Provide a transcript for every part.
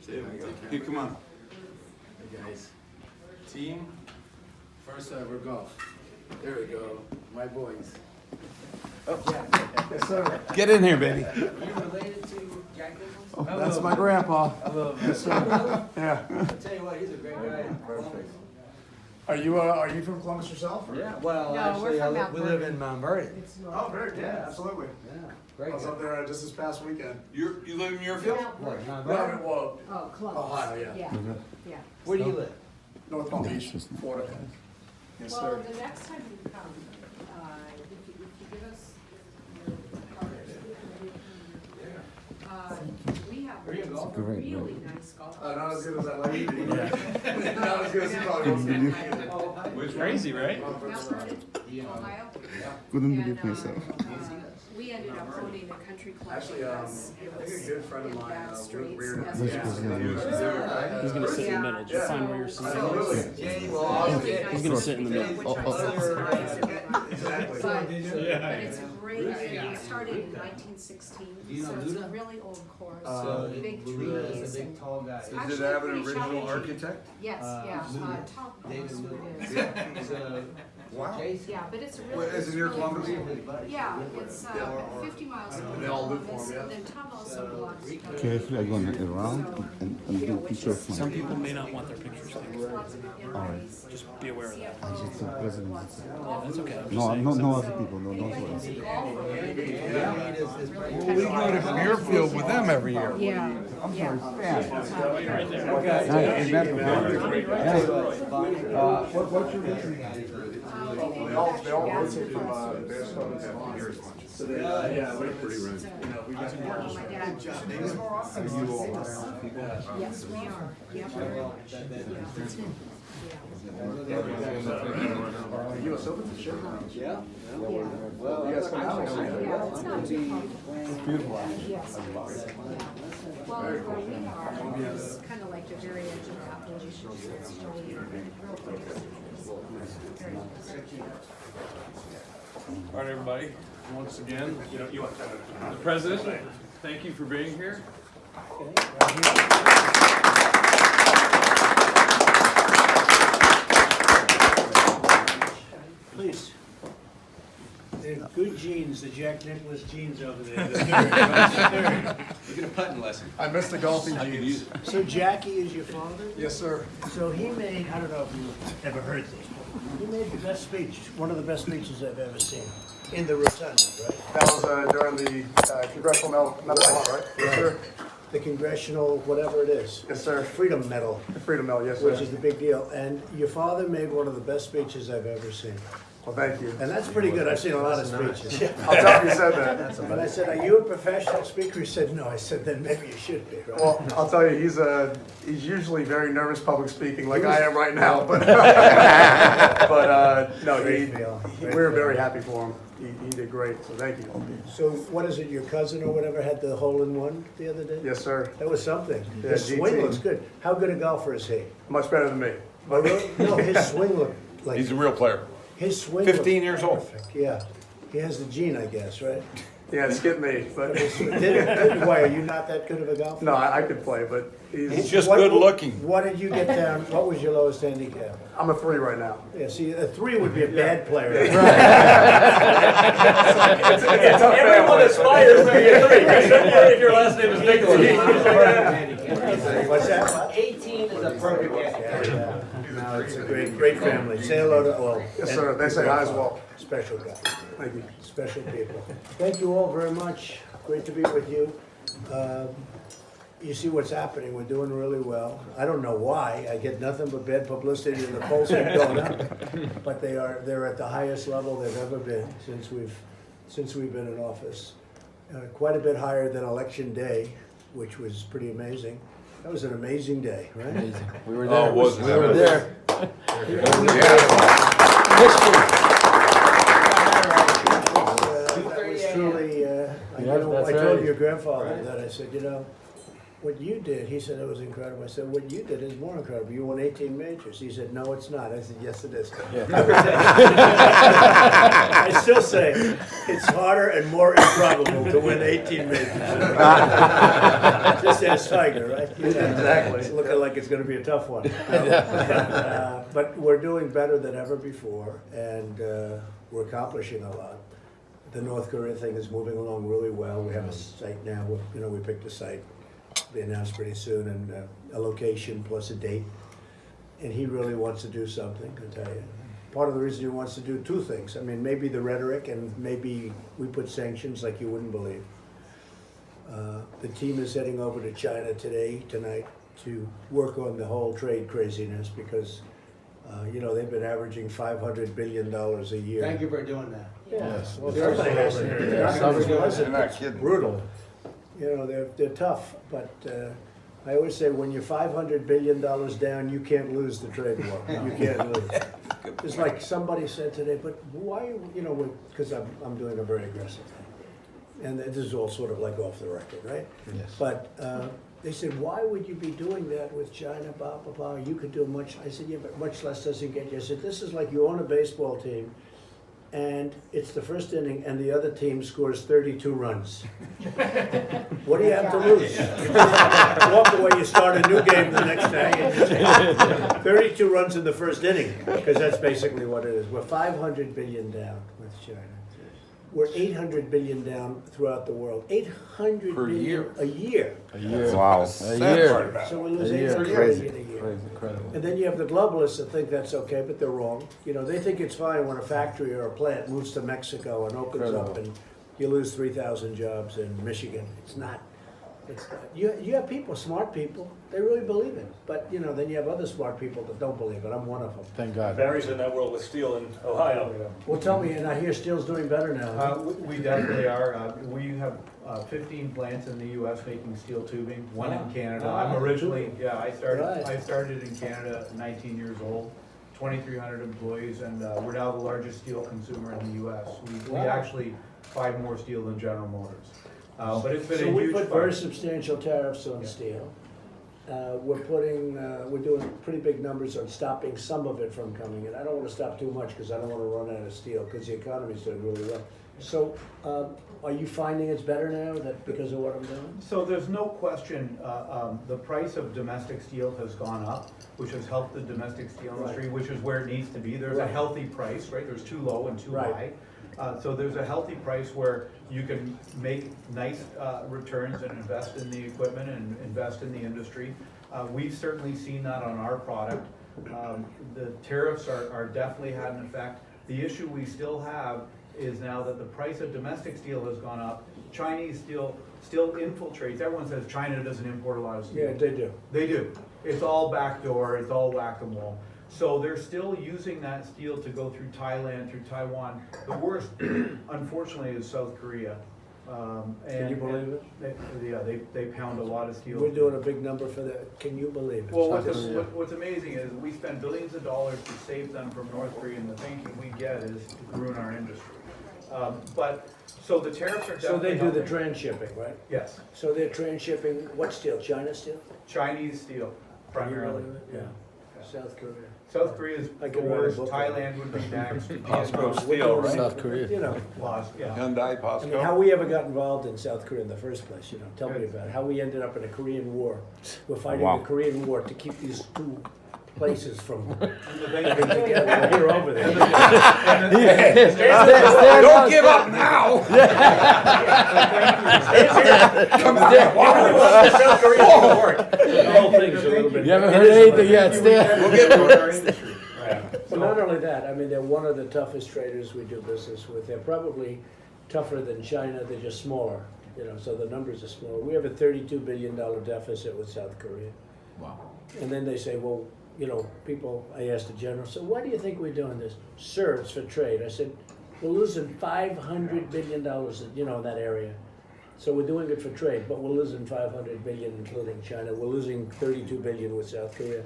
Here, come on. Hey guys, team, first ever golf. There we go, my boys. Oh. Yeah. Yes, sir. Get in here, baby. Are you related to Jack Nicholson? Oh, that's my grandpa. Yes, sir. Yeah. I'll tell you what, he's a great guy. Perfect. Are you from Columbus yourself? Or? Yeah, well, No, actually, we're from Mount we live Vernon. in Mount Vernon. Oh, very good. Yeah, absolutely. Yeah, I great was guy. up there just this past weekend. You live in Muirfield? What, Mount No, Vernon? well, Oh, Columbus. Ohio, yeah. Yeah, yeah. Where do you live? North Palm Beach, Florida. Yes, Well, sir. the next time you come, if you give us your cards, we have Are you a golfer? really nice golf. Not as good as I like to be. Not as good as you probably want to It's crazy, right? Mount Vernon, Ohio. Couldn't And, believe myself. we ended up owning a country club Actually, because I it think was a good friend of in mine, bad streets. Weird. as Which it was was. the He's gonna sit in the middle. Did you find where you're sitting? He's gonna sit in the middle. Which I subsidized everybody. Exactly. But it's great, we started in 1916, so it's a really old course, big trees. Big and- tall guy. Does Actually, it have an pretty original challenging. architect? Yes, yeah, Tom David knows who Lewis. it is. He's a, Wow. Jason. Yeah, but it's a really. Well, is it it's near really Columbus? cool. Yeah, it's 50 miles from They all live for Columbus, him, yeah. and then Tom also belongs to. Carefully, I'm going around and do picture of Some my. people may not want their pictures taken. Lots of Israelis, Just be aware of that. Just the president. Yeah, that's okay. I'm just No, saying. no other people, no anyway, ones. he's a golfer. Well, we go to Muirfield with them every year. Yeah, yeah. What's your reason? They all rotate from Bearscotland to Bonner. So they, yeah, we're pretty rent. We got some more. My dad. Yes, we are. Yep. U.S. Open's a show. Yeah. You guys come out. Yeah, it's not too comfortable. It's beautiful. Yes. Well, where we are, it's kind of like the very edge of the Appalachians, so it's really real close. Very close. All right, everybody. Once again, the president, thank you for being here. Please. They're good genes, the Jack Nicklaus genes over there. They're You get a putting lesson. I missed the golfing genes. very- So Jackie is your father? Yes, sir. So he made, I don't know if you've ever heard this, but he made the best speech, one of the best speeches I've ever seen, in the rotunda, right? That was during the Congressional Medal of Honor, right? Yes, sir. The congressional, whatever it is. Yes, sir. Freedom Medal, The Freedom Medal, yes, sir. which is the big deal. And your father made one of the best speeches I've ever seen. Well, thank you. And that's pretty good. I've seen a lot of speeches. I'll tell you, you said that. And I said, are you a professional speaker? He said, no. I said, then maybe you should be, right? Well, I'll tell you, he's usually very nervous public speaking, like I am right now. But no, Great deal. we're very happy for him. He did great, so thank you. So what is it, your cousin or whatever had the hole-in-one the other day? Yes, sir. That was something. Yeah, His swing GT. looks good. How good a golfer is he? Much better than me. Oh, really? No, his swing looked like, He's a real player. his swing 15 looked years old. perfect, yeah. He has the gene, I guess, right? Yeah, it skipped me, but Why, are you not that good of a golfer? no, I could play, but He's just What- good looking. What did you get down, what was your lowest handicap? I'm a 3 right now. Yeah, see, a 3 would be a bad player. Everyone aspires to be a 3, if your last name is Nicholas. What's that? 18 is a perfect Yeah. No, it's a great family. Say hello to all. Yes, sir. They say hi as well. Special guy. Thank you. Special people. Thank you all very much. Great to be with you. You see what's happening. We're doing really well. I don't know why. I get nothing but bad publicity and the polls keep going up. But they're at the highest level they've ever been since we've been in office. Quite a bit higher than election day, which was pretty amazing. That was an amazing day, right? We were Oh, wasn't We it? were there. That was truly, I that's told right. your grandfather that, I said, what you did, he said it was incredible. I said, what you did is more incredible. You won 18 majors. He said, no, it's not. I said, yes, it is. I still say it's harder and more improbable to win 18 majors. Just ask Tiger, right? Exactly. It's looking like it's going to be a tough one. But we're doing better than ever before, and we're accomplishing a lot. The North Korea thing is moving along really well. We have a site now. We picked a site. Be announced pretty soon, and a location plus a date. And he really wants to do something, I tell you. Part of the reason he wants to do two things. I mean, maybe the rhetoric, and maybe we put sanctions like you wouldn't believe. The team is heading over to China tonight, to work on the whole trade craziness because, they've been averaging $500 billion a year. Thank you for doing that. Yes. Well, everybody has to. They're not kidding. Brutal. They're tough, but I always say when you're $500 billion down, you can't lose the trade war. You can't lose. It's like somebody said today, but why, because I'm doing a very aggressive thing. And this is all sort of like off the record, right? Yes. But they said, why would you be doing that with China, blah, blah, blah? You could do much. I said, yeah, but much less doesn't get you. I said, this is like you own a baseball team, and it's the first inning, and the other team scores 32 runs. What do you have to lose? You just walk away, you start a new game the next day, and you say, 32 runs in the first inning, because that's basically what it is. We're 500 billion down with China. We're 800 billion down throughout the world. 800 Per billion year. a year. Wow. So we lose 800 billion a year. Incredible. And then you have the globalists that think that's okay, but they're wrong. They think it's fine when a factory or a plant moves to Mexico and opens up and you lose 3,000 jobs in Michigan. It's not. You have people, smart people, they really believe it. But, then you have other smart people that don't believe it. I'm one of them. Thank God. Barry's in that world with steel in Ohio. Well, tell me, and I hear steel's doing better now. We definitely are. We have 15 plants in the US making steel tubing, one in Canada. I'm originally, I started in Canada at 19 years old, 2,300 employees, and we're now the largest steel consumer in the US. We actually buy more steel than General Motors. But it's been a huge So we put very fight. substantial tariffs on steel. We're doing pretty big numbers on stopping some of it from coming in. I don't want to stop too much because I don't want to run out of steel because the economy's doing really well. So are you finding it's better now because of what I'm doing? So there's no question, the price of domestic steel has gone up, which has helped the domestic steel industry, which is where it needs to be. There's a healthy price, right? There's too low and too high. So there's a healthy price where you can make nice returns and invest in the equipment and invest in the industry. We've certainly seen that on our product. The tariffs are definitely had an effect. The issue we still have is now that the price of domestic steel has gone up. Chinese steel still infiltrates. Everyone says China doesn't import a lot of steel. Yeah, they do. They do. It's all backdoor, it's all whack-a-mole. So they're still using that steel to go through Thailand, through Taiwan. The worst, unfortunately, is South Korea. Can you believe it? They pound a lot of steel. We're doing a big number for that. Can you believe it? Well, what's amazing is we spend billions of dollars to save them from North Korea, and the thinking we get is to ruin our industry. So the tariffs are definitely So they do the helping. transshipping, right? Yes, So they're transshipping what steel? China steel? Chinese steel primarily. Yeah. South Korea. South Korea is I the could write a worst. book on it. Thailand would be next. Costco Vietnam, steel, right? South Korea. lost, yeah. Hyundai, I mean, how Pasco. we ever got involved in South Korea in the first place, tell me about it. How we ended up in a Korean war. We're fighting Wow. the Korean war to keep these two places from And the thing- getting together. We're over there. Don't give up now! South Korea will work. The whole thing's a little bit. You haven't heard anything yet, Stan? We'll get our industry. But not only that, I mean, they're one of the toughest traders we do business with. They're probably tougher than China, they're just smaller, so the numbers are smaller. We have a $32 billion deficit with South Korea. Wow. And then they say, well, people, I asked the general, so why do you think we're doing this? Sir, it's for trade. I said, we're losing $500 billion, in that area. So we're doing it for trade, but we're losing $500 billion, including China. We're losing $32 billion with South Korea.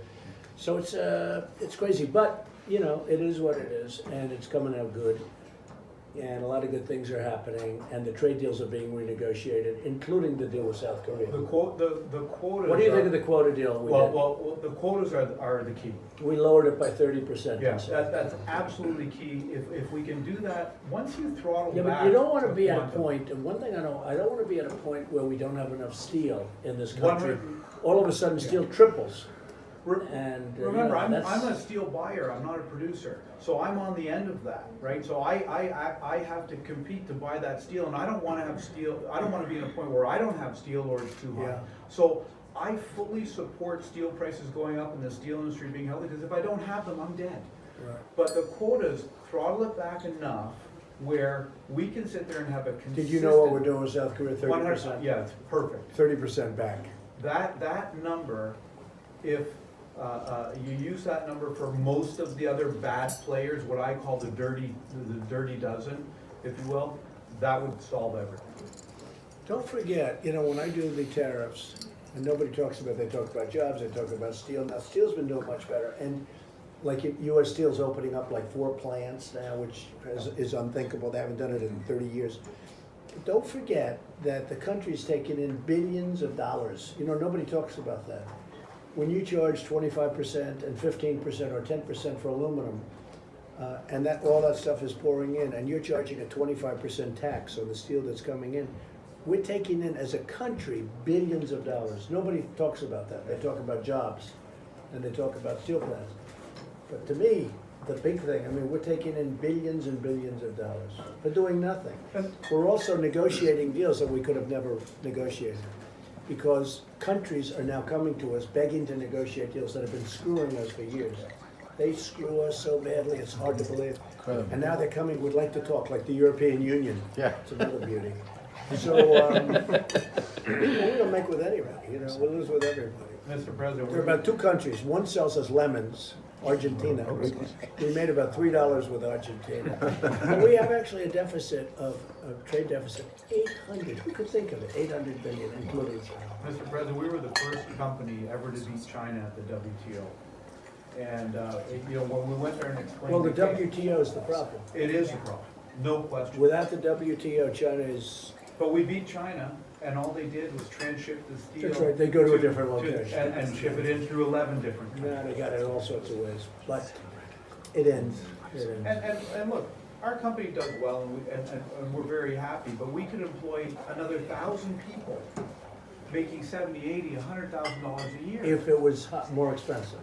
So it's crazy, but, it is what it is, and it's coming out good. and a lot of good things are happening, and the trade deals are being renegotiated, including the deal with South Korea. The quotas. What do you think are- of the quota deal we Well, did? well, the quotas are the key. We lowered it by 30%. Yeah, that's absolutely key. If we can do that, once you throttle Yeah, back. but you don't wanna be at a quantum- point, and one thing I don't wanna be at a point where we don't have enough steel in this One country. hundred- All of a sudden, steel triples, Re- and, you Remember, know, I'm that's- a steel buyer, I'm not a producer, so I'm on the end of that, right? So I have to compete to buy that steel, and I don't wanna have steel, I don't wanna be in a point where I don't have steel or it's too high. Yeah. So I fully support steel prices going up and the steel industry being healthy, because if I don't have them, I'm dead. Right. But the quotas throttle it back enough where we can sit there and have a consistent. Did you know what we're doing with South Korea, 30%? Yeah, it's perfect. 30% back. That number, if you use that number for most of the other bad players, what I call the dirty dozen, if you will, that would solve everything. Don't forget, you know, when I do the tariffs, and nobody talks about, they talk about jobs, they talk about steel. Now, steel's been doing much better, and like US Steel's opening up like 4 plants now, which is unthinkable. They haven't done it in 30 years. Don't forget that the country's taken in billions of dollars. You know, nobody talks about that. When you charge 25% and 15% or 10% for aluminum, and that, all that stuff is pouring in, and you're charging a 25% tax on the steel that's coming in, we're taking in, as a country, billions of dollars. Nobody talks about that. They talk about jobs, and they talk about steel plants. But to me, the big thing, I mean, we're taking in billions and billions of dollars for doing nothing. We're also negotiating deals that we could have never negotiated, because countries are now coming to us begging to negotiate deals that have been screwing us for years. They screw us so badly, it's hard to believe. And now they're coming, would like to talk, like the European Union. Yeah. It's another beauty. So, we don't make with anybody, you know, we'll lose with everybody. Mr. President. There are about 2 countries. One sells us lemons, Argentina. We made about $3 with Argentina. And we have actually a deficit of trade deficit, 800. Who could think of it? 800 billion, including China. Mr. President, we were the first company ever to beat China at the WTO. And, you know, when we went there and explained. Well, the case, WTO is the problem. It is a problem, no question. Without the WTO, China is, But we beat China, and all they did was transship the steel. That's right, they go to a different location. And ship it in through 11 different countries. now they got it all sorts of ways. But it ends. It ends. And look, our company does well, and we're very happy, but we could employ another 1,000 people, making $70, $80, $100,000 a year. If it was more expensive.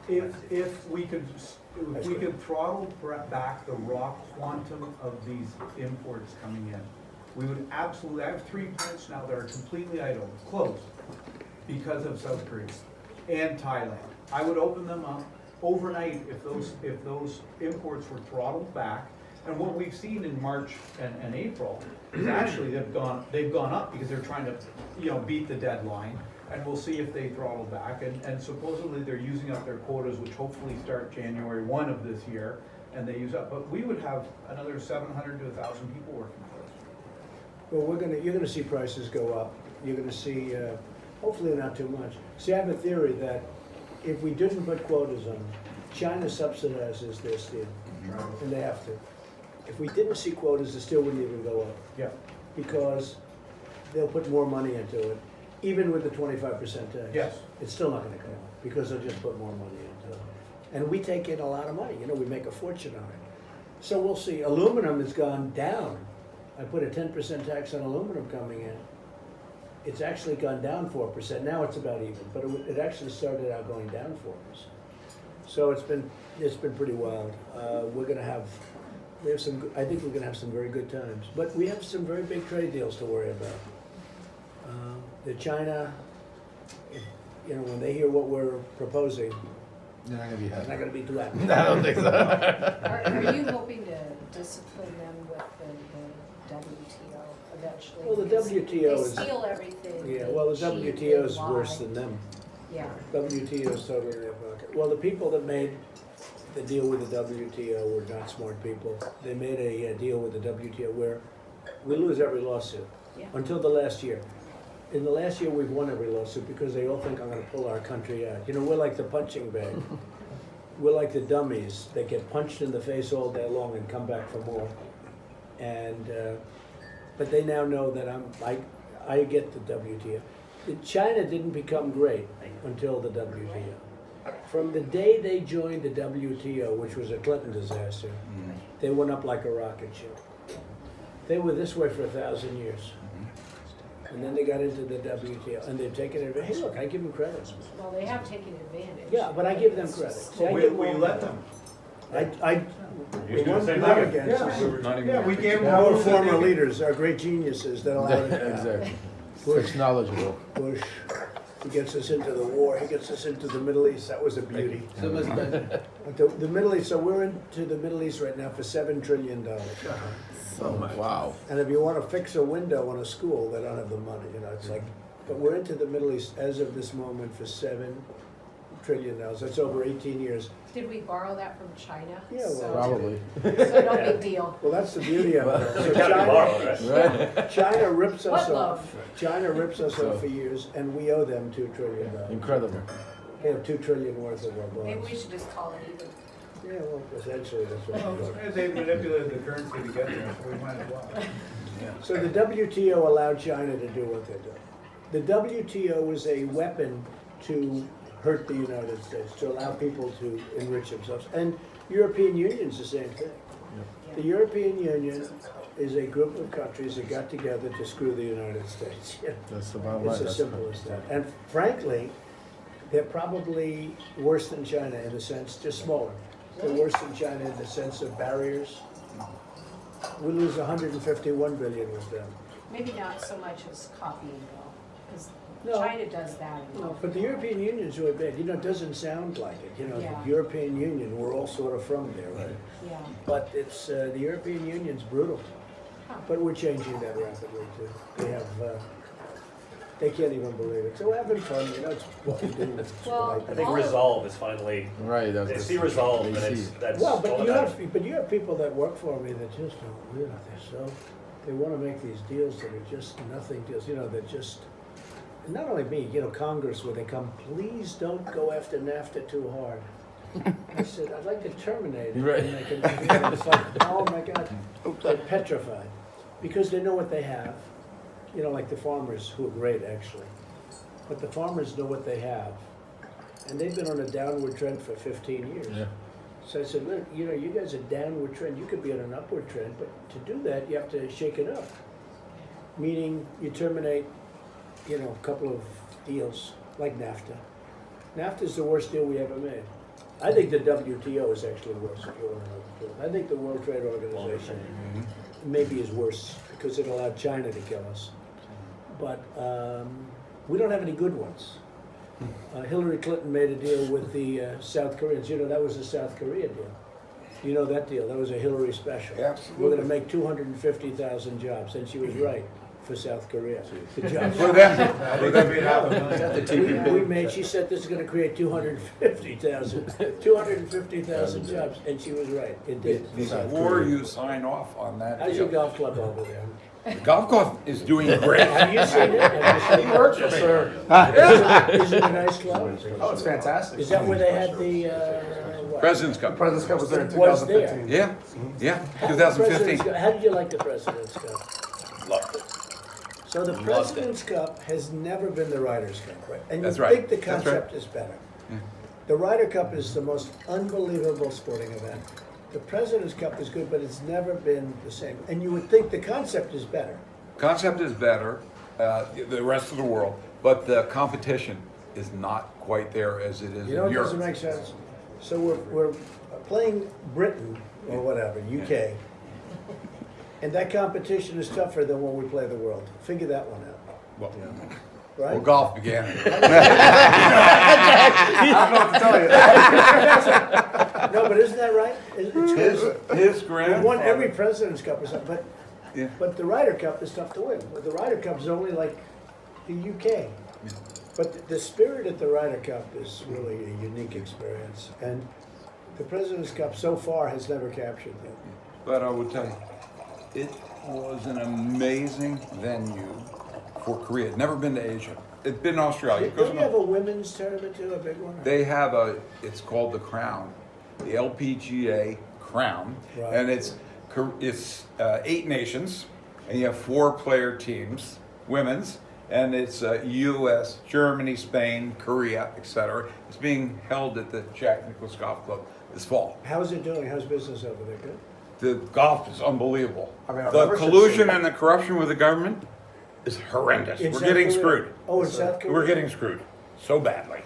If we could throttle back the raw quantum of these imports coming in, we would absolutely, I have 3 plants now that are completely idle, closed, because of South Korea and Thailand. I would open them up overnight if those imports were throttled back. And what we've seen in March and April is actually they've gone up because they're trying to, you know, beat the deadline. And we'll see if they throttle back. And supposedly they're using up their quotas, which hopefully start January 1 of this year, and they use up. But we would have another 700 to 1,000 people working for us. Well, you're gonna see prices go up. You're gonna see, hopefully not too much. See, I have a theory that if we didn't put quotas on, China subsidizes their steel, and they have to. If we didn't see quotas, the steel wouldn't even go up, Yeah. because they'll put more money into it, even with the 25% tax. Yes. It's still not gonna come up, because they'll just put more money into it. And we take in a lot of money, you know, we make a fortune on it. So we'll see. Aluminum has gone down. I put a 10% tax on aluminum coming in. It's actually gone down 4%. Now it's about even, but it actually started out going down 4%. So it's been pretty wild. I think we're gonna have some very good times, but we have some very big trade deals to worry about. The China, you know, when they hear what we're proposing, You're not gonna be they're not happy. gonna be too happy. I don't think so. Are you hoping to discipline them with the WTO eventually? Well, the Because WTO is- They steal everything. Yeah, they well, the cheat, WTO they is lie. worse than them. Yeah. WTO is totally in their pocket. Well, the people that made the deal with the WTO were not smart people. They made a deal with the WTO where we lose every lawsuit, Yeah. until the last year. In the last year, we've won every lawsuit because they all think I'm gonna pull our country out. You know, we're like the punching bag. We're like the dummies that get punched in the face all day long and come back for more. And, but they now know that I get the WTO. China didn't become great until the WTO. From the day they joined the WTO, which was a Clinton disaster, they went up like a rocket ship. They were this way for 1,000 years. And then they got into the WTO, and they've taken it. Hey, look, I give them credit. Well, they have taken advantage. Yeah, but I give them credit. See, I We give them let them. We Used to won the same not thing. against us. Yeah, we gave them. Our rules that former they- leaders are great geniuses that allowed it to happen. Exactly. Bush, It's knowledgeable. Bush, he gets us into the war, he gets us into the Middle East, that was a beauty. The Middle East, so we're into the Middle East right now for $7 trillion. Wow. And if you want to fix a window on a school, they don't have the money, you know, it's like, but we're into the Middle East as of this moment for $7 trillion. That's over 18 years. Did we borrow that from China? Yeah, well, So- Probably. So no big deal. Well, that's the beauty of it. So Can't be China, borrowed, right? China rips us What off. China rips us off for years, and we owe them $2 trillion. Incredible. They have $2 trillion worth of our Maybe bonds. we should just call it even. Yeah, well, essentially, that's what Well, we're doing. They manipulated the currency to get there, so we might as well. So the WTO allowed China to do what they do. The WTO was a weapon to hurt the United States, to allow people to enrich themselves. And European Union's the same thing. The European Union is a group of countries that got together to screw the United States. That's the bottom line. It's as simple as that. And frankly, they're probably worse than China in the sense, just smaller. They're worse than China in the sense of barriers. We lose 151 billion with them. Maybe not so much as copying though, because No. China does that. No, but the European Union's really bad. You know, it doesn't sound like it. You know, Yeah. the European Union, we're all sort of from there, right? Yeah. But it's, the European Union's brutal. Huh. But we're changing that rapidly too. They have, they can't even believe it. So we're having fun, you know, it's what we do. It's Well, what I think resolve is finally, Right. they see resolve, and They it's, see. that's Well, all but that you matters. have, but you have people that work for me that just don't, you know, they want to make these deals that are just nothing deals, you know, that just, and not only me, you know, Congress, where they come, please don't go after NAFTA too hard. I said, I'd like to terminate it. Right. And they can do that. It's like, oh my God, they're petrified, because they know what they have, you know, like the farmers, who are great, actually. But the farmers know what they have, and they've been on a downward trend for 15 years. Yeah. So I said, look, you know, you guys are downward trend, you could be on an upward trend, but to do that, you have to shake it up. Meaning, you terminate, you know, a couple of deals, like NAFTA. NAFTA is the worst deal we ever made. I think the WTO is actually worse, if you want to know the truth. I think the World Trade Organization maybe is worse, because it allowed China to kill us. But we don't have any good ones. Hillary Clinton made a deal with the South Koreans. You know, that was a South Korea deal. You know that deal? That was a Hillary special. Absolutely. We're going to make 250,000 jobs, and she was right for South Korea. The jobs. For them. I think we have a million. We made, she said this is going to create 250,000 jobs, and she was right. It did. Before you sign off on that How's your deal, golf club over there? the golf club is doing great. Have you seen it? Have you seen it? Yes, sir. Is it a nice club? Oh, it's fantastic. Is that where they had the, what? President's Cup. President's Cup was there in Was there. 2015. Yeah, yeah, President's 2015. Cup- How did you like the President's Cup? Loved it. So the Loved it. President's Cup has never been the Ryder's Cup, right? And That's you right. think the That's right. concept is better. The Ryder Cup is the most unbelievable sporting event. The President's Cup is good, but it's never been the same. And you would think the concept is better. Concept is better, the rest of the world, but the competition is not quite there as it is You know, in it doesn't Europe. make sense. So we're playing Britain, or whatever, UK. And that competition is tougher than when we play the world. Figure that one out, Well, right? well, golf began it. No, but isn't that right? It's good. His We grandfather. won every President's Cup or something, Yeah. but the Ryder Cup is tough to win. But the Ryder Cup is only like the UK. But the spirit at the Ryder Cup is really a unique experience. And the President's Cup so far has never captured that. But I would tell you, it was an amazing venue for Korea. It'd never been to Asia. It's been to Australia. It goes Don't you no- have a women's tournament too, a big one? They have it's called the Crown, the LPGA Crown, Right. and it's it's 8 nations, and you have 4-player teams, women's, and it's US, Germany, Spain, Korea, etc. It's being held at the Jack Nicklaus Golf Club this fall. How's it doing? How's business over there? Good? The golf is unbelievable. I mean, I've The never collusion seen- and the corruption with the government is horrendous. In We're South getting Korea? screwed. Oh, in South Korea? We're getting screwed so badly.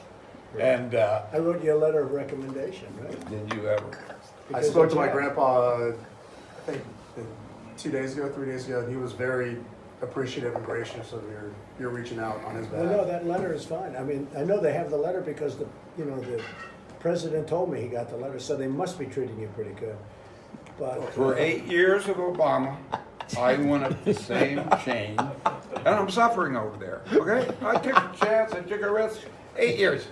And I wrote you a letter of recommendation, right? did you ever? I Because spoke of to my Jack. grandpa, I think 2 days ago, 3 days ago, and he was very appreciative and gracious of your reaching out on his Well, no, behalf. that letter is fine. I mean, I know they have the letter because the president told me he got the letter, so they must be treating you pretty good. But For 8 years of Obama, I went up the same chain, and I'm suffering over there. Okay, I took a chance, I took a risk. 8 years,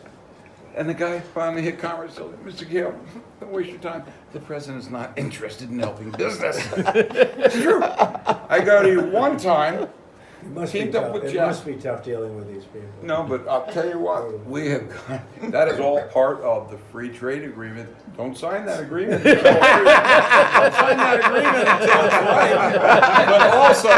and the guy finally hit Congress. So, Mr. Gill, don't waste your time. The president's not interested in helping business. It's true. I go to you one time. it must be Teamed up tough. with It Jack. must be tough dealing with these people. No, but I'll tell you what, we have that is all part of the free trade agreement. Don't sign that agreement. Don't sign that agreement until it's right. But also,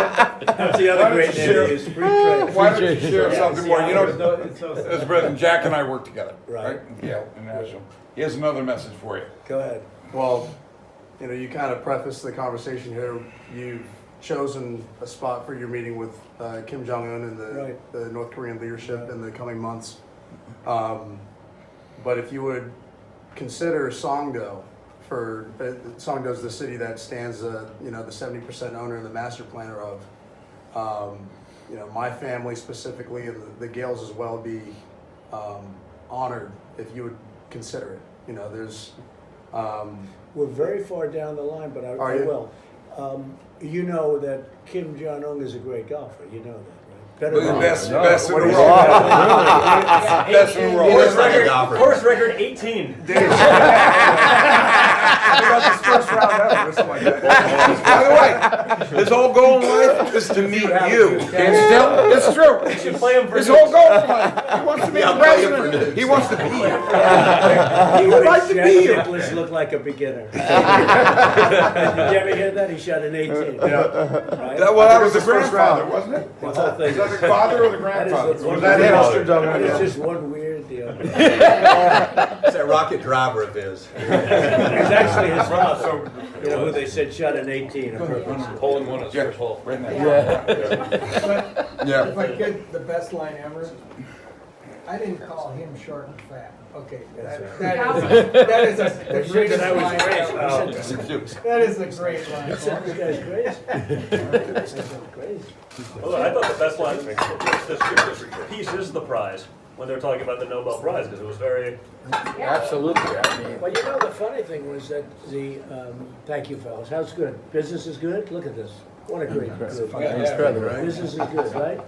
That's the Why other don't great you share- name is free trade. why don't you share something more? You know, It's so- as President Jack and I work together, Right. right? Yeah, in Nashville. Here's another message for you. Go ahead. Well, you kind of prefaced the conversation here. You've chosen a spot for your meeting with Kim Jong-un and Right. the North Korean leadership in the coming months. But if you would consider Songdo Songdo's the city that stands, the 70% owner and the master planner of, my family specifically and the Gales as well be honored if you would consider it. There's, We're very far down the line, but I Are you? will. You know that Kim Jong-un is a great golfer. You know that, right? Better than Best No. in the What do world. you Best in the world. Course record 18. I got this first round ever or something like that. By the way, his whole goal in life is to meet you. Can't still? It's true. You should play him for His whole goal in life, he wants to be the president. He wants to be you. He would like to Jack be you. Nicklaus looked like a beginner. Did you ever hear that? He shot an 18. Right? That was the grandfather, wasn't it? The whole thing. Is that the father or the That is grandfather? the- Was that him? That is just one weird deal. It's that rocket driver of his. It was actually his father, who they said shot an 18 on purpose. Hole in one is Yeah, first hole. right now. If Yeah. I could, the best line ever, I didn't call him short and fat. Okay, that is the greatest I was line crazy. ever. That is a great line. He said this guy's crazy. This guy's crazy. Well, I thought the best line, this piece is the prize, when they're talking about the Nobel Prize, because it was very, Absolutely. I mean, Well, the funny thing was that thank you fellas, how's good? Business is good? Look at this. What a great group. he's feather, right? Business is good, right?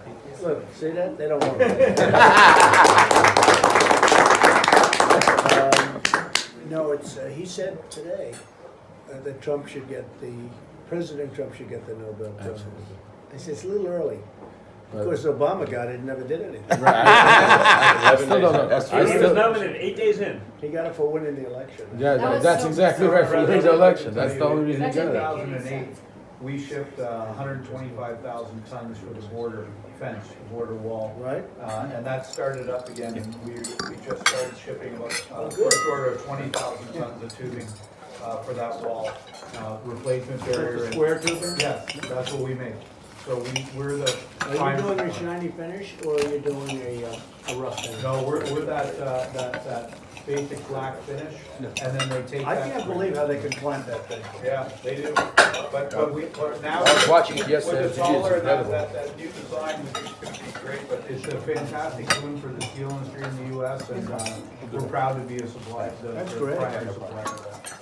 Look, see that? They don't want it. No, he said today that President Trump should get the Nobel Prize. I said, it's a little early. Of course, Obama got it and never did anything. I still don't know. That's I he was still, nominated 8 days in. He got it for winning the election. yeah, That was that's so exactly right for the election. That's the only reason he That got didn't it. make any 2008, we shipped 125,000 tons for the border fence, the border wall. Right? And that started up again, and we just started shipping about good. first order of 20,000 tons of tubing for that wall. Replacement barrier. and- Square tubing? Yes, that's what we make. So we're the. Are you prime- doing a shiny finish or are you doing a rough finish? No, we're that basic black finish, and then they take I that. can't believe how they can plant that thing. Yeah, they do. But now. I was watching it yesterday. With the It's taller, incredible. that new design is gonna be great, but it's a fantastic boon for the steel industry in the US, and we're proud to be a supplier, That's the great. primary supplier of that.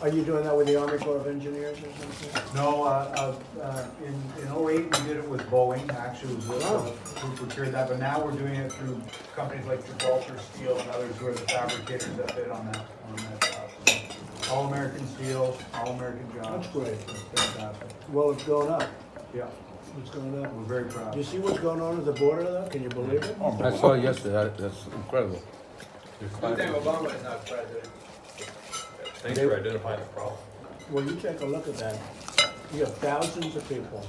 Are you doing that with the Army Corps of Engineers or something? No, in '08, we did it with Boeing, actually, it was who procured that, but now we're doing it through companies like Gibraltar Steel and others who are the fabricators that bid on that job. So, all American steel, all American jobs. That's great. It's fantastic. Well, it's going up. Yeah, It's going up. we're very proud. Do you see what's going on at the border though? Can you believe it? I saw it yesterday. That's incredible. Good thing Obama is not president. Thanks for identifying the problem. Well, you take a look at that. you have thousands of people,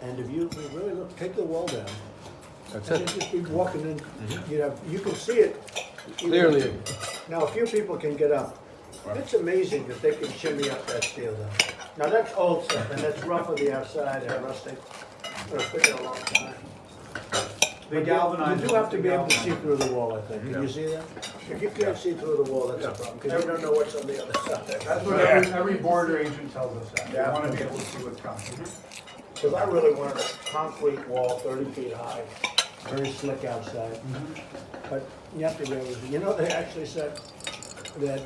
and if you really look, take the wall down. That's And it. you just be walking in, you can see it. Clearly. Now, a few people can get up. It's amazing that they can shimmy up that steel though. Now, that's old stuff, and that's rough on the outside and rustic. It's been a long time. They galvanize. You do have to be able to see through the wall, I think. Can you see that? If you can't see through the wall, that's a problem, because you don't know what's on the other side. That's what every border agent tells us that. They Yeah. want to be able to see what's coming. Because I really wanted a concrete wall, 30 feet high, very slick outside. But you have to be able to, they actually said that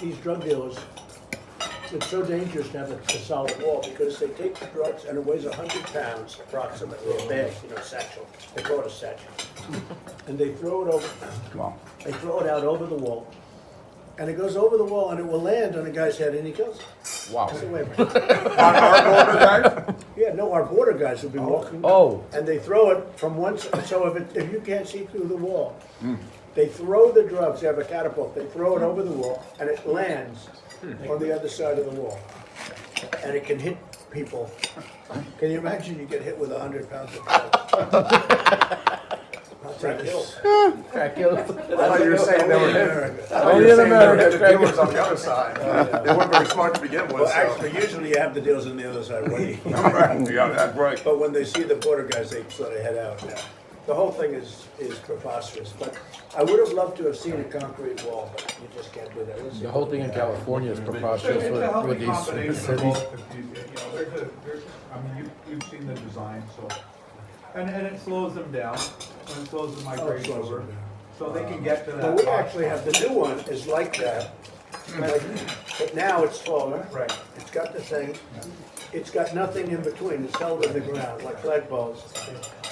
these drug dealers, it's so dangerous to have a solid wall because they take the drugs and it weighs 100 pounds approximately, a bag, satchel. They call it a satchel. And they throw it over, they throw it out over the wall. And it goes over the wall and it will land on a guy's head and he kills him. Wow. I said, wait a minute. Our border guys? Yeah, no, our border guys will be walking. Oh. And they throw it from one side, so if you can't see through the wall, they throw the drugs, they have a catapult, they throw it over the wall, and it lands on the other side of the wall. And it can hit people. Can you imagine you get hit with 100 pounds of drugs? Crack kills. Crack kills. I thought you were saying they were hit. Only in America. The dealers on the other side. They weren't very smart to begin with. Well, so. actually, usually you have the deals on the other side waiting. Yeah, that's right. But when they see the border guys, they sort of head out. The whole thing is preposterous, but I would have loved to have seen a concrete wall, but you just can't do that. The whole thing in California is preposterous It's a healthy with these combination of cities. both. You've seen the design, so, and it slows them down, and it slows the migration slows over, them down. so they can get to that. Well, we actually have, the new one is like that, but now it's taller. Right. It's got the thing, it's got nothing in between, it's held in the ground like flagpoles,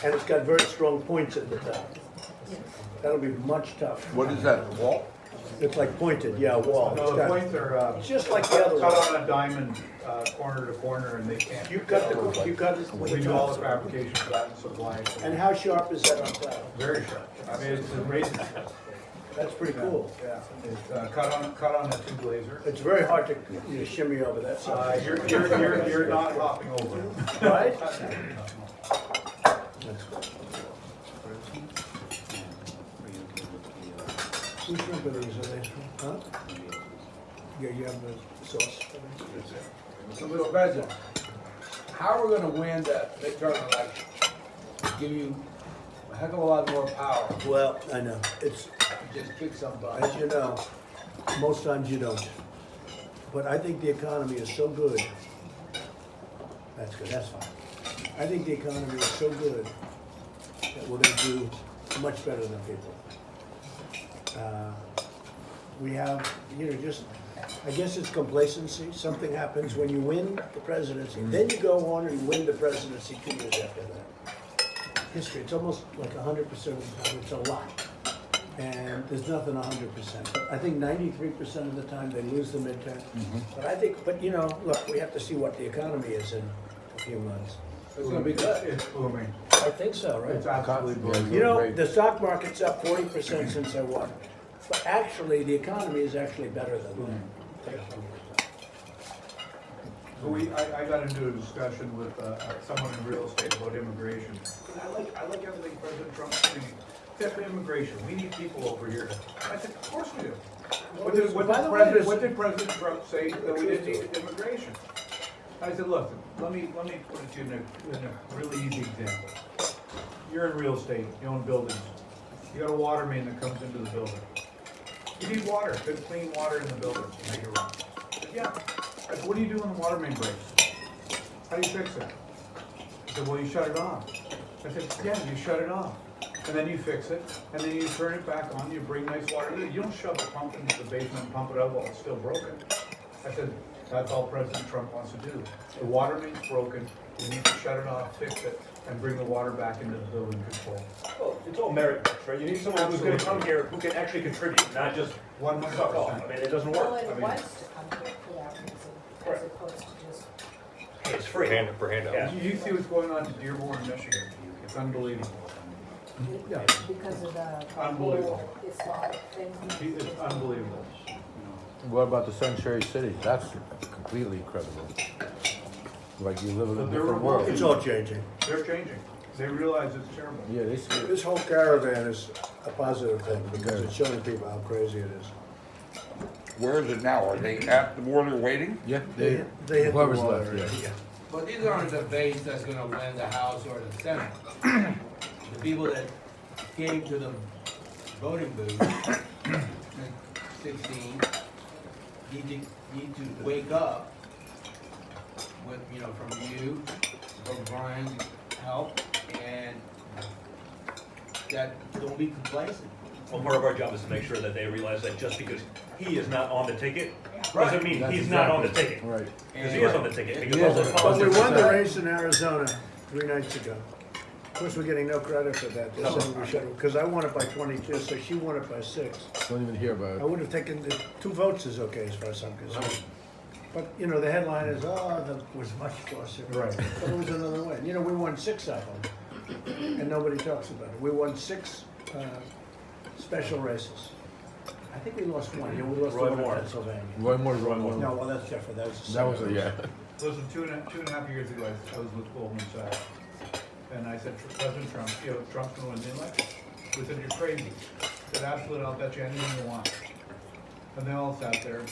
and it's got very strong points at the top. That'll be much tougher. What is that, a wall? It's like pointed, yeah, wall. It's No, the got- points are, It's just like the other cut one. on a diamond, corner to corner, and they can't. You cut it with We the do all the top. fabrication for that and supply it. And how sharp is that on top? Very sharp. I mean, it's a razor. That's pretty cool. Yeah, it's cut on a two blazer. It's very hard to shimmy over that side. You're not hopping over. Right? Whose shrimp are these? Are they, huh? Yeah, you have the sauce. So, Mr. President, how are we gonna win that midterm election? Give you a heck of a lot more power. Well, I know, it's, Just kick some butt. as you know, most times you don't. But I think the economy is so good. That's good, that's fine. I think the economy is so good that we're gonna do much better than people. We have, I guess it's complacency. Something happens when you win the presidency. Then you go on and win the presidency 2 years after that. History, it's almost like 100% of the time. It's a lot. And there's nothing 100%. But I think 93% of the time they lose the midterm. But look, we have to see what the economy is in a few months. It's gonna be good. It's booming. I think so, right? It's absolutely booming. The stock market's up 40% since I won. But actually, the economy is actually better than that. So I got into a discussion with someone in real estate about immigration. I like everything President Trump's saying, except immigration. We need people over here. I said, of course we do. What did President Trump say that we didn't need immigration? I said, look, let me put it to you in a really easy example. You're in real estate, you own buildings. You got a water main that comes into the building. You need water, good clean water in the building to make it run. I said, yeah. I said, what do you do when the water main breaks? How do you fix it? He said, well, you shut it off. I said, yeah, you shut it off. And then you fix it, and then you turn it back on, you bring nice water in. You don't shove the pump into the basement and pump it out while it's still broken. I said, that's all President Trump wants to do. The water main's broken, you need to shut it off, fix it, and bring the water back into the building control. Well, it's all merit-based, right? You need someone who's gonna come here who can actually contribute, not just suck off. I mean, it doesn't work. Well, I it mean, was to come here for that reason, as opposed to just. it's free. For handout. Yeah. You see what's going on in Dearborn, Michigan. It's unbelievable. Because of the Unbelievable. whole Islamic thing. It's unbelievable. What about the Sanctuary City? That's completely incredible. Like you live in a But they're different remote. world. It's all changing. They're changing. They realize it's terrible. Yeah, they see it. This whole caravan is a positive thing because it's showing people how crazy it is. Where is it now? Are they at the border waiting? Yeah, They they, hit the whoever's wall left, already. yeah. But these aren't the base that's gonna win the House or the Senate. The people that came to the voting booth in 16 need to wake up with, from you, from Brian's help, and that don't be complacent. Well, part of our job is to make sure that they realize that just because he is not on the ticket, Right. doesn't mean That's he's not on the exactly- ticket. Right. Because he is on the ticket, because He all is. those But policies. we won the race in Arizona 3 nights ago. Of course, we're getting no credit for that. They're saying we should, because I won it by 22, so she won it by 6. Don't even hear about I it. would have taken, 2 votes is okay as far as I'm concerned. But, the headline is, that was much closer. Right. But it was another win. We won 6 of them, and nobody talks about it. We won 6 special races. I think we lost 1. We lost Roy one in Moore. Pennsylvania. Roy Moore's Roy one Moore. more. No, well, that's Jeffrey. That was the That was second a, yeah. Listen, two and a half years ago, I was with Goldman Sachs, and I said, President Trump, Trump's gonna win the election. We said, you're crazy. I said, absolutely, I'll bet you anything you want. And they all sat there, and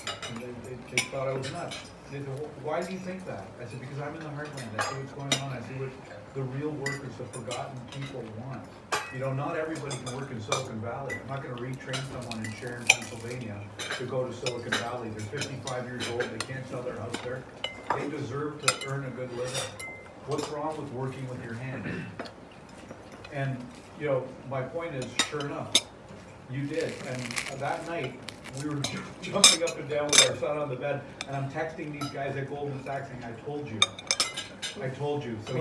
they thought I was nuts. They said, well, why do you think that? I said, because I'm in the heartland, I see what's going on, I see what the real workers, the forgotten people want. Not everybody can work in Silicon Valley. I'm not gonna retrain someone in Sharon, Pennsylvania to go to Silicon Valley. They're 55 years old, they can't sell their house there. They deserve to earn a good living. What's wrong with working with your hands? And, my point is, sure enough, you did. And that night, we were jumping up and down with our son on the bed, and I'm texting these guys at Goldman Sachs saying, I told you. So Well, you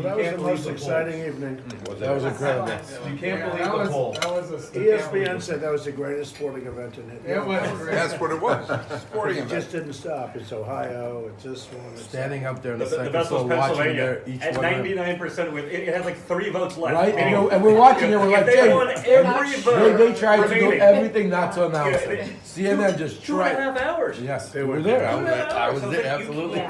that was can't the believe most the exciting polls. evening. That was incredible. You can't believe That the was, polls. that was a. ESPN said that was the greatest sporting event in it. It was great. That's what it was, sporting It event. just didn't stop. It's Ohio, it's this one. It's Standing up there in the The second best was floor watching Pennsylvania, their each at one. 99% with, it had like 3 votes left. Right? Meaning, And we're watching it, we're like, if they Jay, won every vote they tried to do remaining, everything not to announce Yeah, it. CNN just tried. 2.5 hours. Yes, They they were were there. I Two was and a half there, I hours. was I was there, like, absolutely.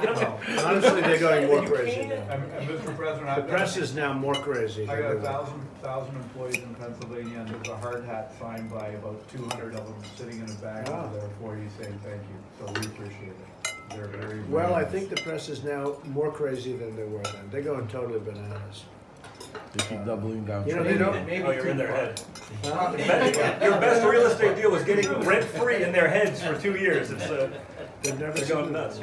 Honestly, they're going more You crazy can't. now. And Mr. President, The press is now more crazy. I than got they were. 1,000 employees in Pennsylvania, and there's a hard hat signed by about 200 of them sitting in a bag Wow. over there for you saying thank you. So we appreciate it. They're very. Well, I think the press is now more crazy than they were then. They're going totally bananas. They keep doubling down. They don't. Oh, you're in their head. Your best real estate deal was getting rent-free in their heads for 2 years. It's, They've never They're seen going it. nuts.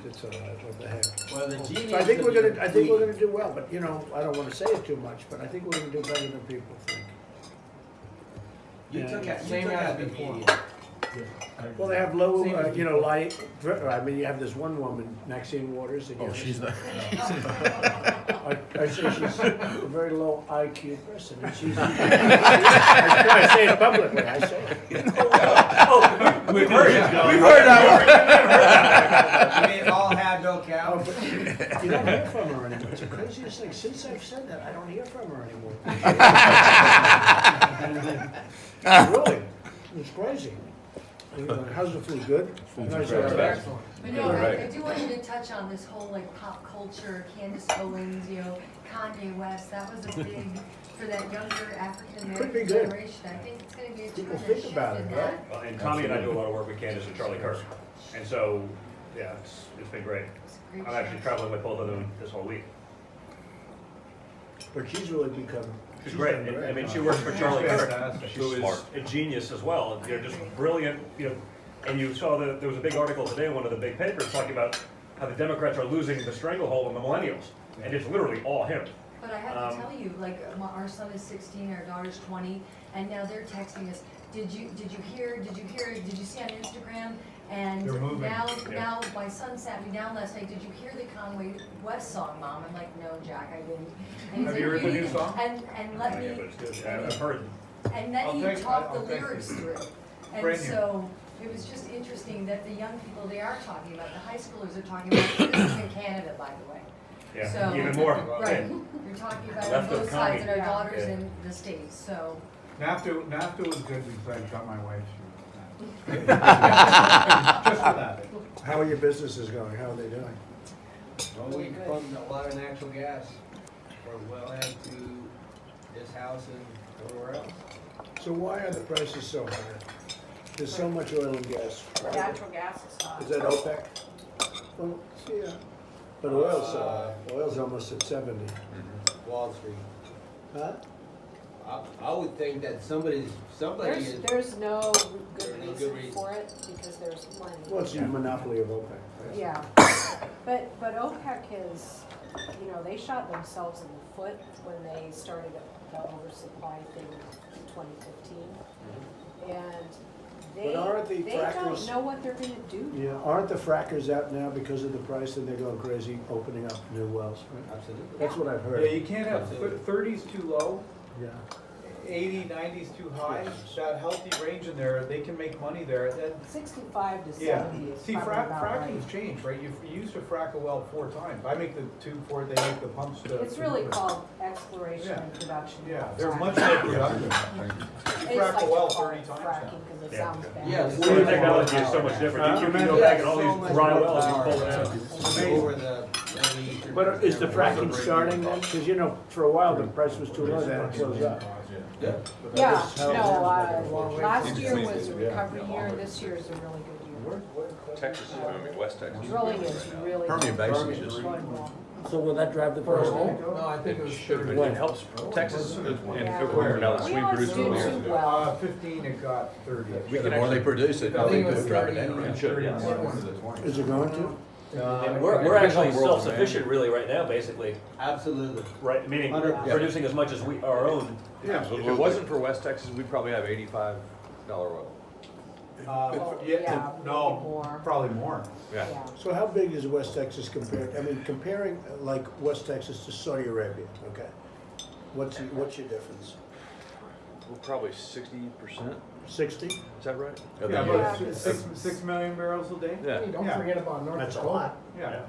It's all right. What the heck? Well, the genius. So I think of we're your gonna. I think we're tweet- gonna do well, but I don't want to say it too much. But I think we're gonna do better than people think. You took out, Same as the before. media. Well, they have low, Same as light. I mean, you have this one woman, Maxine Waters. Again. Oh, she's not. I say she's a very low IQ person, and she's. I say it publicly. I say it. we've heard it. We've heard that You mean all had no Oh, cow? but you don't hear from her anymore. It's the craziest thing. Since I've said that, I don't hear from her anymore. Really, it's crazy. How's the food? Good. Nice. Excellent. But no, I do want you to touch on this whole pop culture, Candace Owens, Kanye West. That was a big for that younger African Could be American good. generation. I think it's going to be a People tremendous think shift about in it, that. right? Well, and Tommy and I do a lot of work with Candace and Charlie Kirk. And so, yeah, it's been great. It's a great I'm actually shift. traveling with both of them this whole week. But she's really become. She's great. done And, I mean, she works for Charlie Kirk, Fantastic. who is a genius as well. They're just brilliant, And you saw that there was a big article today in one of the big papers talking about how the Democrats are losing the stranglehold on the millennials. And it's literally all him. But I have to tell you, our son is 16, our daughter's 20, and now they're texting us. Did you hear? Did you see on Instagram? And They're moving. now my son sat me down last night. Did you hear the Conway West song, Mom? I'm like, no, Jack, I didn't. And he's Have like, you heard the new didn't?" song? And let Yeah, me. but it's good. I've heard. And then I'll he take- talked the I'll take lyrics it. through. And Brand new. so it was just interesting that the young people, they are talking about, the high schoolers are talking about, this is in Canada, by the way. Yeah, So- even more. Right, you're talking about it on Left of both sides, and our Connie. daughters Yeah. in the States, so. NAFTA was good because I got my wife through. Just for that. How are your businesses going? How are they doing? Well, we pumped a lot of natural gas from wellhead to this house and everywhere else. So why are the prices so high? There's so much oil and gas. Natural gas is high. Is that OPEC? Well, yeah. But oil's, oil's almost at 70. Wall Street. Huh? I would think that somebody is. There's no There's no good good reason reason. for it, because there's money. Well, it's a monopoly of OPEC. Yeah, but OPEC is, you know, they shot themselves in the foot when they started the oversupply thing in 2015. And But aren't the they frackers- don't know what they're gonna do. Yeah, aren't the frackers out now because of the price and they're going crazy opening up new wells? Right? Absolutely. That's what I've Yeah, heard. you can't have Absolutely. 30s too low, Yeah. 80, 90s too high. That healthy range in there, they can make money there. 65 to Yeah, 70 is see, probably about right. fracking's changed, right? You used to frack a well 4 times. I make the tube for it, they make the pumps to. It's really called exploration Yeah. and production. Yeah, they're much more productive. I You just frack like a well to call 30 it times now. fracking because it Yeah. sounds bad. Yes. Well, the technology is so much different. You can go back and all these dry wells, you pull it out. Over the. But is the fracking starting then? Because you know, for a while the price was too low, then it closed up. Yeah. Yeah, Just how it no, is. last year was a recovery year, this year is a really good year. Texas is booming, West Texas. Drilling is really. Permian Basin going is just- well. So will that drive the price down? No, I think it was 30. It helps Texas and Yeah. where now the We sweet always produces do more. too well. 15, it got 30. The more they produce it, I the think more it they was drive it 30. down. It should, yeah. Is it going to? And we're actually self-sufficient really right now, basically, Absolutely. right, meaning 100%. producing as much as we, our own. If it wasn't for West Texas, we'd probably have $85 oil. Yeah, maybe No, more. probably more. Yeah. Yeah. So how big is West Texas compared, I mean, comparing like West Texas to Saudi Arabia, okay? What's your difference? Well, probably 60%, 60? is that right? Yeah, Yeah. about 6 million barrels a day? Yeah, Don't Yeah. forget about North That's a Dakota. lot. Yeah.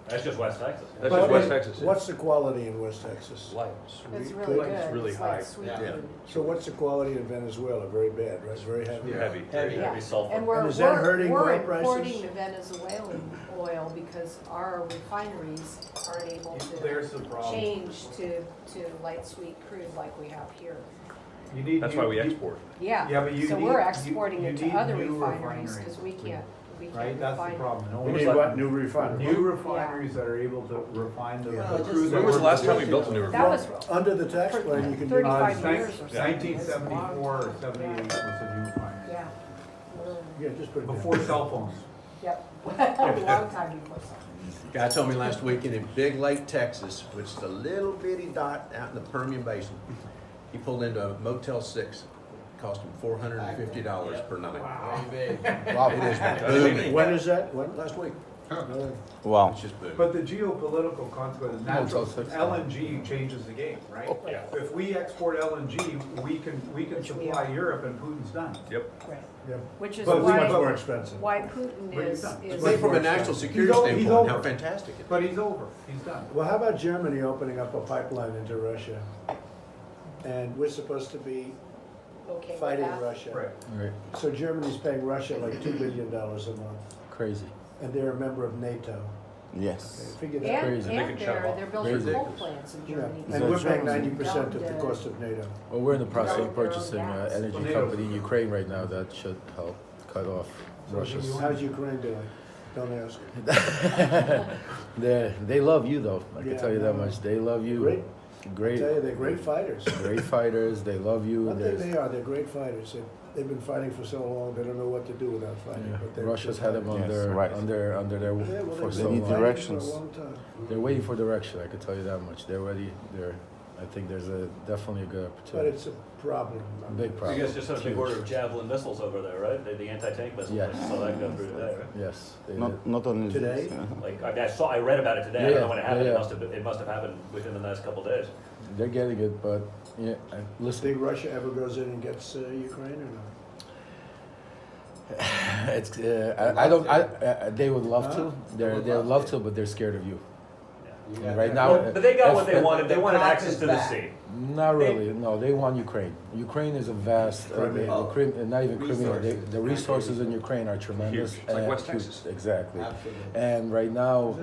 That's just West Texas. that's But just West Texas. What's the quality in West Texas? Light. It's Sweet. really good. It's really like high. sweet Yeah. food. So what's the quality in Venezuela? Very bad, right? Very heavy? Heavy. Heavy. Yeah. Heavy sulfur. And we're, And is that hurting we're oil prices? importing the Venezuelan oil because our refineries aren't able There's to the problem. change to light sweet crude like we have here. You need That's new- why we you- export. Yeah, but you So need- we're you- exporting you it to need other new refineries refineries. because we can't Right, that's the refine. problem. No We one's need like- what, new refineries? New refineries that are able to refine the Yeah. the crude. When was the last time we built a new That refinery? was Under the tax plan, you can do. 35 Uh, years or something. 1974 or 78 was a new refinery. Yeah. Yeah, just put it down. Before cell phones. Yep. A long time before something. Guy told me last weekend in Big Lake, Texas, which is a little bitty dot out in the Permian Basin, he pulled into a Motel 6. Cost him $450 per night. Very big. Wow. It is booming. When is that? When? Last week. Wow. It's just booming. But the geopolitical consequences, natural, so it's- LNG changes the game, right? Yeah. If we export LNG, we can Which we supply are. Europe and Putin's done. Yep. Right. Yeah. Which is But It's we- much more why, expensive. why Putin But he's is, done. is. But from a national security He's standpoint, over. how fantastic it is. But he's over, he's done. Well, how about Germany opening up a pipeline into Russia? And we're supposed to be Okay with fighting that? Russia. Right. Right. So Germany's paying Russia like $2 billion a month, Crazy. and they're a member of NATO. Okay, Yes. figure that. And, Crazy. They and can shut 'em off. they're building Crazy. coal plants in Yeah, Germany. and we're paying Germany. 90% of the cost of NATO. Well, we're in the process of Their own purchasing an gas. energy Tornadoes. company in Ukraine right now that should help cut off Russia's. How's Ukraine doing? Don't ask. They love you though. I can Yeah, tell you that no. much. They love you. Great. I Great. tell you, they're great fighters. Great fighters. They love you. One And thing there's, they are, they're great fighters. They've been fighting for so long, they don't know what to do without fighting. yeah, but they're Russia's good had them fighters. under, right. under their Yeah, well, for they've so been need long. fighting directions. for a long time. They're waiting for direction. I can tell you that much. They're ready. I think there's definitely a good But opportunity. it's a problem. Big You problem. guys just had a big Huge. order of javelin missiles over there, right? The anti-tank missiles. Yes. I saw that go through today, right? Yes. They did. Not only Today? this, Like, I read about it today. I don't Yeah, know when it happened. yeah, It must have happened within the last couple of days. They're getting it, but yeah. Listen, Think Russia ever goes in and gets Ukraine or not? it's. I don't. They would love Huh? to. They would love to, but they're scared of you. Right now, But they got what they if- wanted, they wanted access to the sea. Not really, no, they want Ukraine. Ukraine is a vast, not even Crimea, the resources in Ukraine are tremendous. Huge. It's like and West huge, Texas. Exactly. Absolutely. And right now,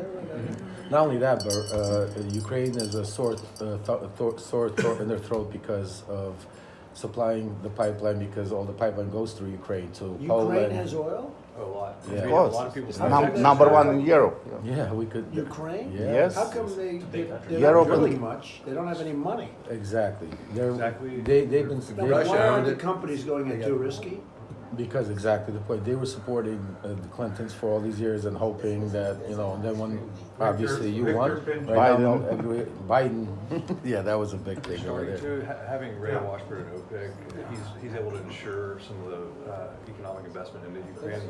not only that, but Ukraine is a sore throat in their throat because of supplying the pipeline, because all the pipeline goes through Ukraine to Ukraine Poland. has oil? A lot. Yeah. A lot of people. It's Number one in Europe. Yeah, we could. Ukraine? Yeah. Yes. How come they're not Europe and- drilling much? They don't have any money. Exactly. They're, Exactly. they've been. No, they- but why aren't the companies going in too risky? Because exactly the point. They were supporting the Clintons for all these years and hoping that, you know, and then when obviously you won, Victor right now, Biden. Biden, yeah, that was a big thing over Starting there. to, having Ray Washburn at OPEC, he's able to ensure some of the economic investment into Ukraine.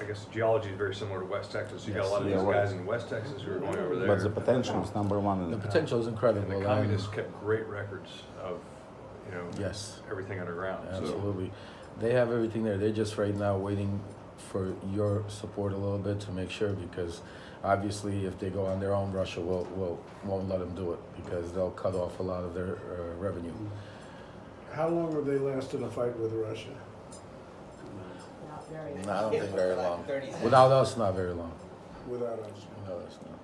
I guess geology is very similar to West Texas. You got a lot of these guys in West Texas who are going over there. But the potential is number one. In The potential is incredible. And the and- communists kept great records of, you know, Yes, everything underground. So absolutely. They have everything there. They're just right now waiting for your support a little bit to make sure, because obviously if they go on their own, Russia won't let them do it, because they'll cut off a lot of their revenue. How long have they lasted a fight with Russia? Not very. No, I don't think very long. Without us, not very long. Without us? No, that's not.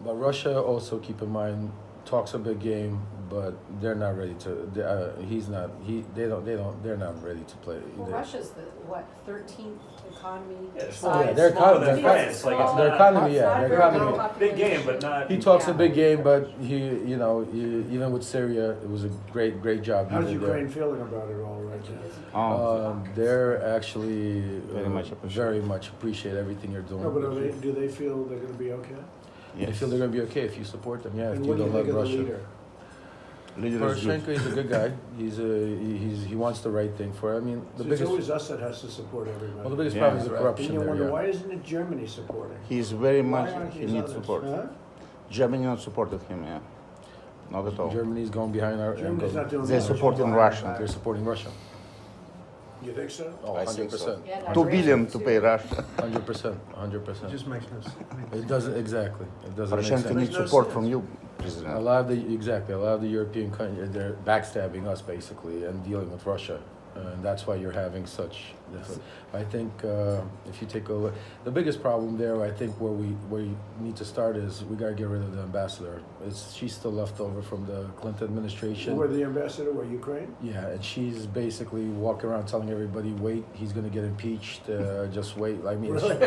But Russia also, keep in mind, talks a big game, but they're not ready to. They're not ready to play. Well, Russia's the, what, 13th economy Yeah, it's size? Yeah, their smaller economy- than France, like it's Their not, economy, yeah, Not their very big economy. big game, population. but not. He talks Yeah. a big game, but even with Syria, it was a great job. he How's did there. Ukraine feeling about it all right now? Oh, They're actually very much appreciate. very much appreciate everything you're doing. No, but do they feel they're gonna be okay? They feel they're gonna be okay if you support them. Yeah, if And you what do you don't think let of the Russia. leader? Leader is good. Poroshenko is a good guy. He wants the right thing for. I mean, the So it's biggest always us that has to support everybody. well, the biggest Yeah. problem is the Right. And corruption you there. wonder, Yeah. why isn't it Germany supporting? He's very much. Why aren't He these needs others? support. Huh? Germany not supported him. Yeah, not at all. Germany's going behind our. Germany's not doing They're much. supporting Russia. They're supporting Russia. You think so? Oh, I think 100%. Yeah, 2 Iran billion too. to pay Russia. 100%. 100%. Just makes no sense. It doesn't exactly. It doesn't make Poroshenko sense. needs Makes no support sense. from you, A President. lot of a lot of the European countries, they're backstabbing us basically and dealing with Russia, and that's why you're having such. I think if you take a look, the biggest problem there, I think where you need to start is we gotta get rid of the ambassador. She's still left over from the Clinton administration. Where the ambassador, where Ukraine? Yeah, and she's basically walking around telling everybody, "Wait, he's gonna get impeached. Just wait." I mean, Really?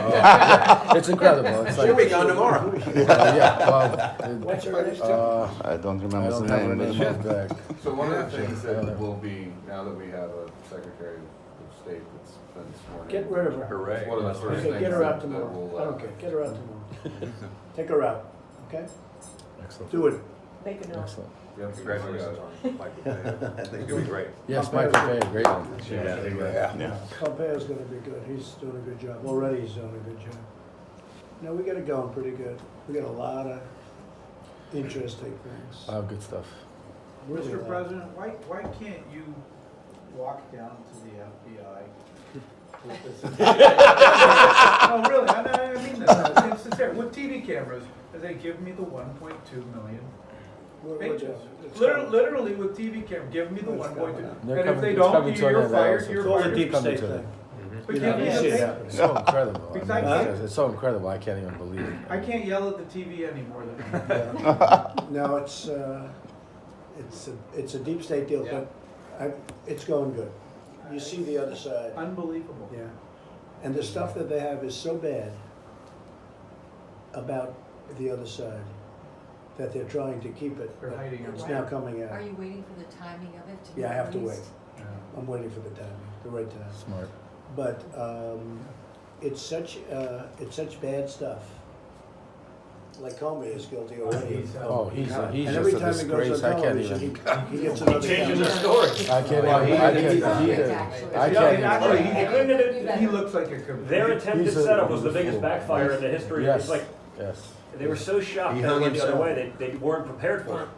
it's incredible. It's She'll like, be gone tomorrow. yeah, well, What's her name? I don't I remember don't the have her name. name back. So one of the things I don't that know. will be, now that we have a Secretary of State that's been sworn in. Get rid of her. Hooray. One of the first Okay, things get her out that tomorrow. will, I don't care, get her out tomorrow. Take her out, okay? Excellent. Do it. Make a note. Excellent. Yep, Congratulations on Michael Pompeo. I think it'll be great. Yes, Mike Pompeo, great one. Yeah. Pompeo's gonna be good, he's doing a good job, already he's doing a good job. No, we got it going pretty good, we got a lot of interesting things. A lot of good stuff. Really a Mr. lot. President, why can't you walk down to the FBI with this? No, really, I mean that, it's sincere, with TV cameras, and they give me the 1.2 million We're pages. doing it. It's Literally with TV camera, give me the It's 1.2, coming. and They're if coming- they it's don't, coming to an you're end fired, also. you're It's all a fired. deep Coming state to thing. But You give know, me you the see it page. happen. It's so incredible. Because I mean, I can't- it's so incredible. I can't even believe it. I can't yell at the TV anymore than. Yeah. No, it's a deep state deal, Yeah. but it's going good. You see the other side, Unbelievable. yeah. And the stuff that they have is so bad about the other side that they're trying to keep it. They're but hiding It's it. now coming Are out. you waiting for the timing of it to be Yeah, I have to released? wait. I'm waiting for the timing, the right time. Smart. But it's such bad stuff. Like Comey is guilty already. Oh, he's And just every a time he goes disgrace. on I can't television, even. he gets another. Changes the camera. story. I can't Well, even. I he's can't perfect, either. actually. I Yeah, can't actually, even. he looks like a. Their attempted He's a- setup was he's the a biggest fool. backfire in the history. Yes. It's like, Yes. they were so shocked He that it hung went the other himself. way, they weren't prepared for it.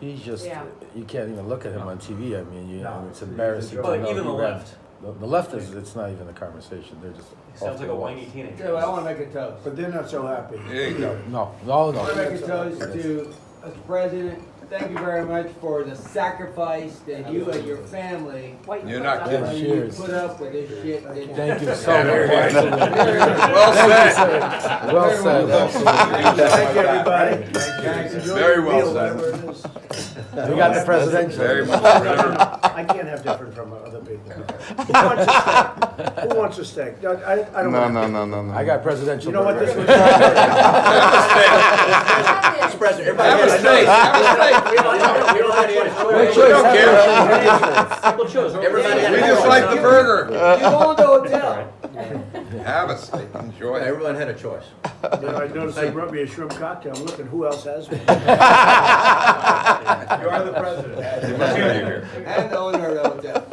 He's just. Yeah. You can't even look at him on TV. I mean, No, it's he's a embarrassing. joke. to But know even the he ran. left, The left is, it's not even a conversation, they're just Sounds off like the a wall. whiny teenager. So I wanna make a toast. But they're not so happy. There you go. No, I wanna no. make a toast to Mr. President. Thank you very much for the sacrifice that you and your family What you You're put not up kidding. with. you Cheers. put up with this shit. Thank you so much. Well said. Well said, absolutely. Thank you, everybody. Enjoy Very your well meal, said. whatever it is. We got the presidential. Very much. I can't have different from other people. Who wants a steak? Who wants a steak? No, I don't want. No. I got presidential. You know what this burger. was? Mr. President, Have a steak, have a steak. everybody had a Good choice. choice. don't care. Simple choice. Everybody had We a just choice. like the burger. You going to a hotel? Have a steak, enjoy it. Everyone had a choice. I noticed they brought me a shrimp cocktail. I'm looking, who else has one? You are the president. You must be here. And the owner of the hotel.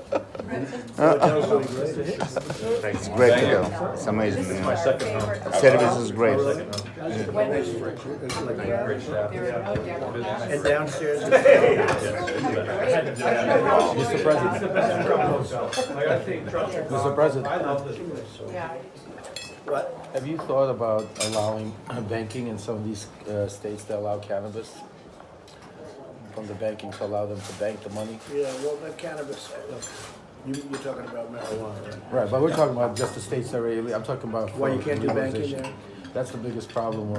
Hotel's doing great. It's great to go. It's amazing. This is Yeah. our favorite. Service is great. When It's like there that. are no Democrats. And downstairs, I had to do that. Mr. It's the President, best Trump hotel. Like, I think Trump. Mr. President, I love this. Yeah. what? have you thought about allowing banking in some of these states that allow cannabis? From the banking to allow them to bank the money? Yeah, well, that cannabis, look, you're talking about marijuana, right? Right, but we're talking about just the states that are illegal. I'm talking about. Why you can't do banking legalization. there? That's the biggest problem,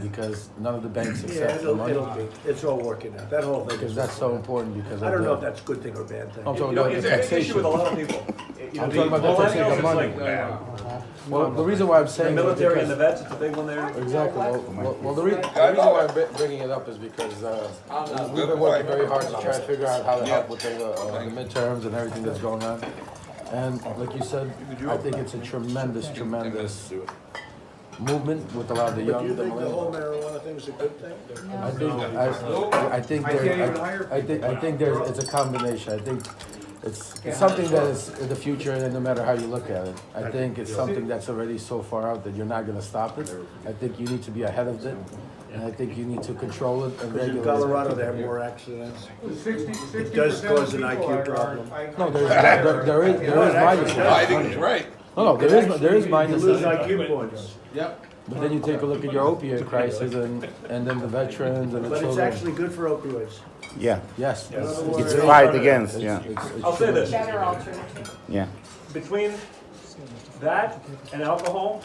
because none of the banks Yeah, accept the money. it's all working out. That whole thing Because is. that's so important because I of don't know if the, that's a good thing or a bad thing. I'm talking You know, about the it's an issue with a taxation. lot of people. You know, I'm the talking about the taxation of millennials, money. it's like, Well, the reason why I'm the saying. military and because- the vets, it's a big one there. Exactly. Well, the reason why I'm bringing it up is because we've been working very hard to try to figure out how to help with the midterms and everything that's going on. And like you said, I think it's a tremendous movement with a lot of the But do young. you the think the whole millennials. marijuana thing is a good thing? I think there's, it's a combination. I think it's something that is in the future, and no matter how you look at it, I think it's something that's already so far out that you're not gonna stop it. I think you need to be ahead of it, and I think you need to control it and Because in regulate it. Colorado, they have more accidents. It does cause an IQ problem. No, there is minuses. I think it's right. No, there is You lose minuses. IQ points. But then you take a look at your opioid crisis and then the veterans and the But it's children. actually good for opioids. Yeah. Yes. It's fight against. Yeah. I'll say this, Better alternative. Yeah. between that and alcohol,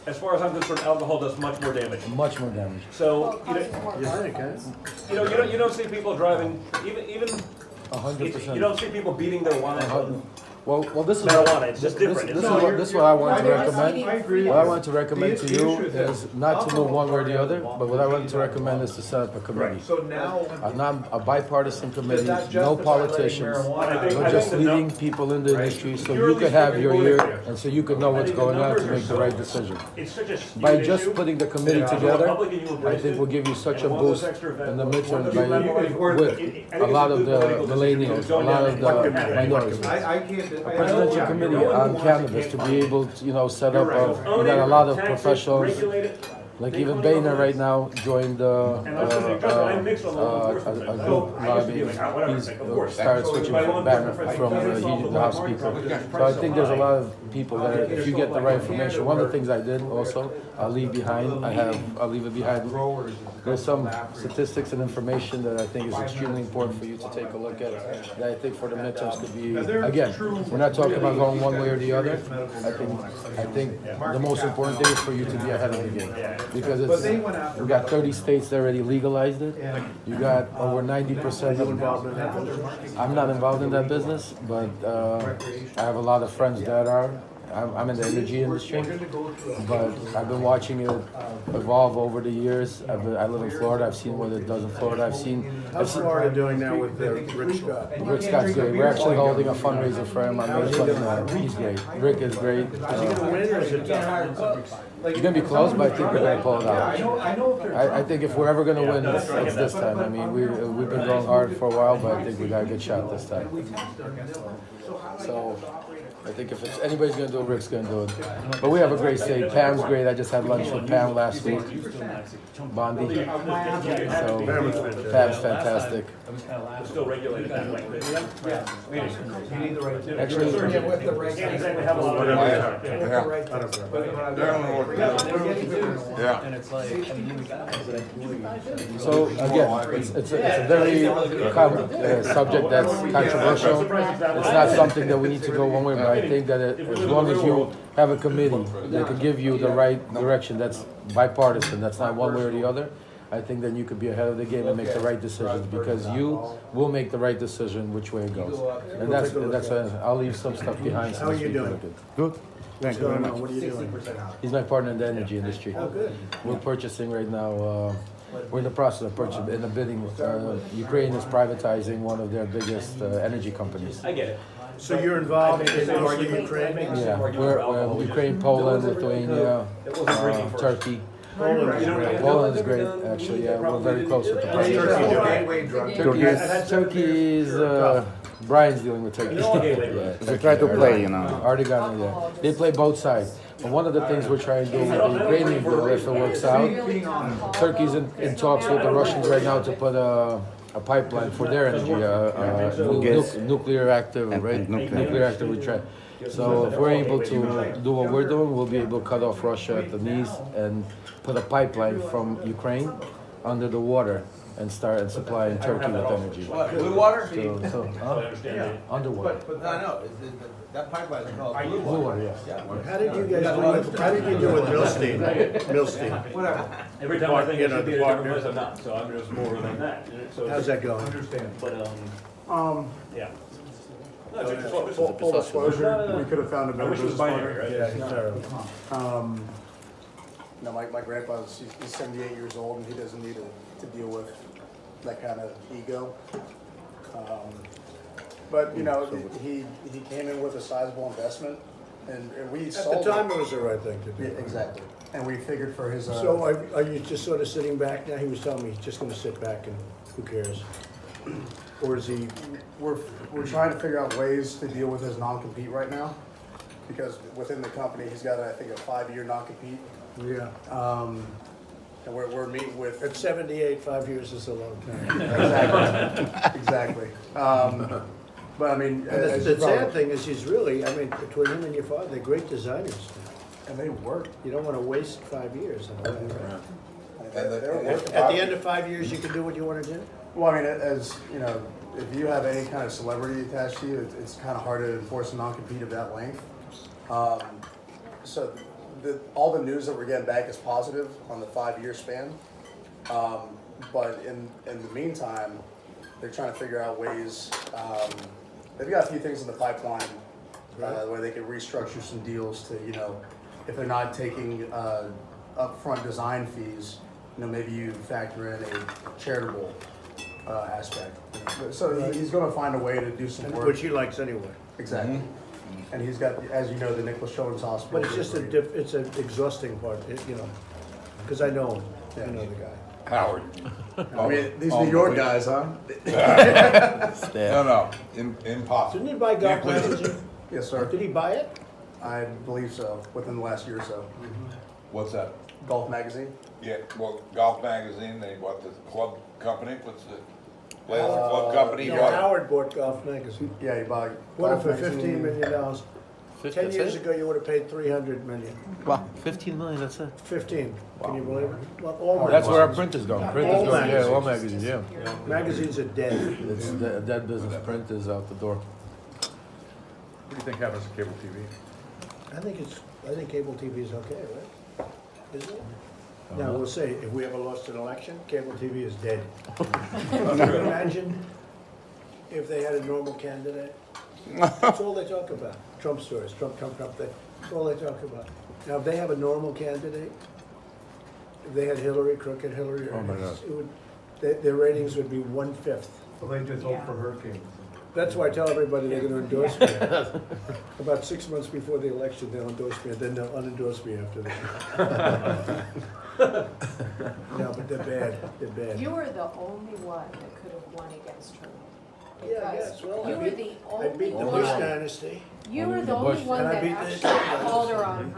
as far as I'm concerned, alcohol does much more damage. Much more damage. So, You think, huh? you don't see people driving, even, 100%. you don't see people beating their wives. Well, this is Marijuana, it's just different. This It's is what I want to recommend. I agree. What I want to recommend to The you issue is is not to move one way or the other, but what I want to recommend is to set up a committee. So now. A bipartisan committee, Does that no justify letting politicians, marijuana- but just leading people in the industry so you could have your ear and so you could know what's going on to make the right decision. It's such a skewed By just issue. putting the committee As a together, Republican, you I embrace think it. will give you such a And one of those boost extra in the events- midterms one of by, those- with a lot of the millennials, a lot of the minorities. I can't. Presidential committee on cannabis to be able to, set up, we got a lot of professionals, like even Boehner right now joined a group lobby. He's started switching from Banner from the House Speaker. So I think there's a lot of people that if you get the right information, one of the things I did also, I'll leave behind, I'll leave it behind. There's some statistics and information that I think is extremely important for you to take a look at, that I think for the midterms could be, again, we're not talking about going one way or the other. I think the most important thing is for you to be ahead of the game. Because we got 30 states that already legalized it. You got over 90% of involved in that business. I'm not involved in that business, but I have a lot of friends that are. I'm in the energy industry, but I've been watching it evolve over the years. I live in Florida. I've seen what it does in Florida. How's Florida doing now with Rick Scott? Rick Scott's great. We're actually holding a fundraiser for him on May 29th. He's great. Rick is great. Is he gonna win or is it tough? It's gonna be close, but I think we're gonna pull it out. I think if we're ever gonna win, it's this time. I mean, we've been going hard for a while, but I think we got a good shot this time. So, I think if it's, anybody's gonna do it, Rick's gonna do it. But we have a great state. Pam's great. I just had lunch with Pam last week. Bondi. So Pam's fantastic. It's still regulated that way. You need the right to. Actually, Yeah, with the right. Can't exactly have a lot of. With the right Yeah. And it's like, I mean, you guys, so again, it's a very subject that's controversial. It's not something that we need to go one way, but I think that as long as you have a committee that can give you the right direction, that's bipartisan, that's not one way or the other, I think then you could be ahead of the game and make the right decisions, because you will make the right decision which way it goes. And I'll leave some stuff behind. How are you doing? Good. Thank you very much. What are you doing? He's my partner in the energy industry. Oh, good. We're purchasing right now, we're in the process of purchasing, in the bidding. Ukraine is privatizing one of their biggest energy companies. I get it. So you're involved in Ukraine? Yeah, we're Ukraine, Poland, Lithuania, Turkey. Poland is great, actually, yeah, we're very close with the president. Turkey's, Brian's dealing with Turkey. Yeah, they try to play, you know. Artigan, yeah. They play both sides. But one of the things we're trying to do with the Ukrainian deal, if it works out, Turkey's in talks with the Russians right now to put a pipeline for their energy, nuclear active, right? Nuclear active retreat. So if we're able to do what we're doing, we'll be able to cut off Russia at the knees and put a pipeline from Ukraine under the water and start supplying Turkey with energy. What, blue water? Underwater. But I know, that pipeline is called blue Blue water. water, yes. How did you guys do with, how did you do with Milstein? Milstein. Whatever. Every time I think it should be a different place, I'm not, so I'm just more than that. So- How's that going? Understand. But, yeah. No, it's just- it's just- Full disclosure, we could have found a I better wish it was business binary, partner. right? Yeah, It's he's not. terrible. No, my grandpa's, he's 78 years old and he doesn't need to deal with that kind of ego. But, you know, he came in with a sizable investment and we At sold the time, it. it was the right thing to Yeah, do. exactly. And we figured for his, So are you just sort of sitting back now? He was telling me he's just gonna sit back and who cares? Or is he, we're trying to figure out ways to deal with his non-compete right now. Because within the company, he's got, I think, a 5-year non-compete. yeah. And we're meeting with. At 78, 5 years is a long time. Exactly, exactly. But I mean, And as the you sad probably- thing is he's really, I mean, between him and your father, they're great designers. and they work. You don't wanna waste 5 years in a way, right? They're working. At the end of 5 years, you can do what you wanna do? Well, I mean, as you know, if you have any kind of celebrity attached to you, it's kind of hard to enforce a non-compete of that length. So all the news that we're getting back is positive on the 5-year span. But in the meantime, they're trying to figure out ways. They've got a few things in the pipeline where they could restructure some deals to, you know, if they're not taking upfront design fees, you know, maybe you factor in a charitable aspect. So he's going to find a way to do some work. Which he likes anyway. Exactly. And he's got, as you know, the Nicholas Children's Hospital. But it's just it's an exhausting part, you know, because I know him, I know the guy. Howard. I mean, these New York guys, huh? No, impossible. Didn't he buy Golf Can't believe it. Magazine? Yes, sir. Did he buy it? I believe so, within the last year or so. What's that? Golf Magazine? Yeah, well, Golf Magazine, they bought the club company, what's the latest club company? No, Howard bought Golf Magazine. Yeah, he bought. Bought it Golf for Magazine. $15 million. 10 years ago, you would have paid $300 million. Wow, 15 million, that's it. 15, can you believe it? Well, all That's where our magazines. print is going. All Print is going, yeah, all magazines. magazines, yeah. Magazines are dead. It's a dead business. Print is out the door. What do you think happens to cable TV? I think cable TV is okay, right? Isn't it? Now, we'll say, if we ever lost an election, cable TV is dead. Can you imagine if they had a normal candidate? That's all they talk about. Trump stories, Trump, that's all they talk about. Now, if they have a normal candidate, if they had Hillary, crooked Hillary, Oh, my God. it would, their ratings would be 1/5. Well, they just hope for hurricanes. That's why I tell everybody they're gonna endorse me. About 6 months before the election, they'll endorse me, and then they'll unendorse me after that. No, but they're bad. You were the only one that could have won against Trump. Yeah, I guess. Because Well, you I were beat- the I beat only the Bush one. dynasty. You were the the only bush. one Can I that beat this? actually called her on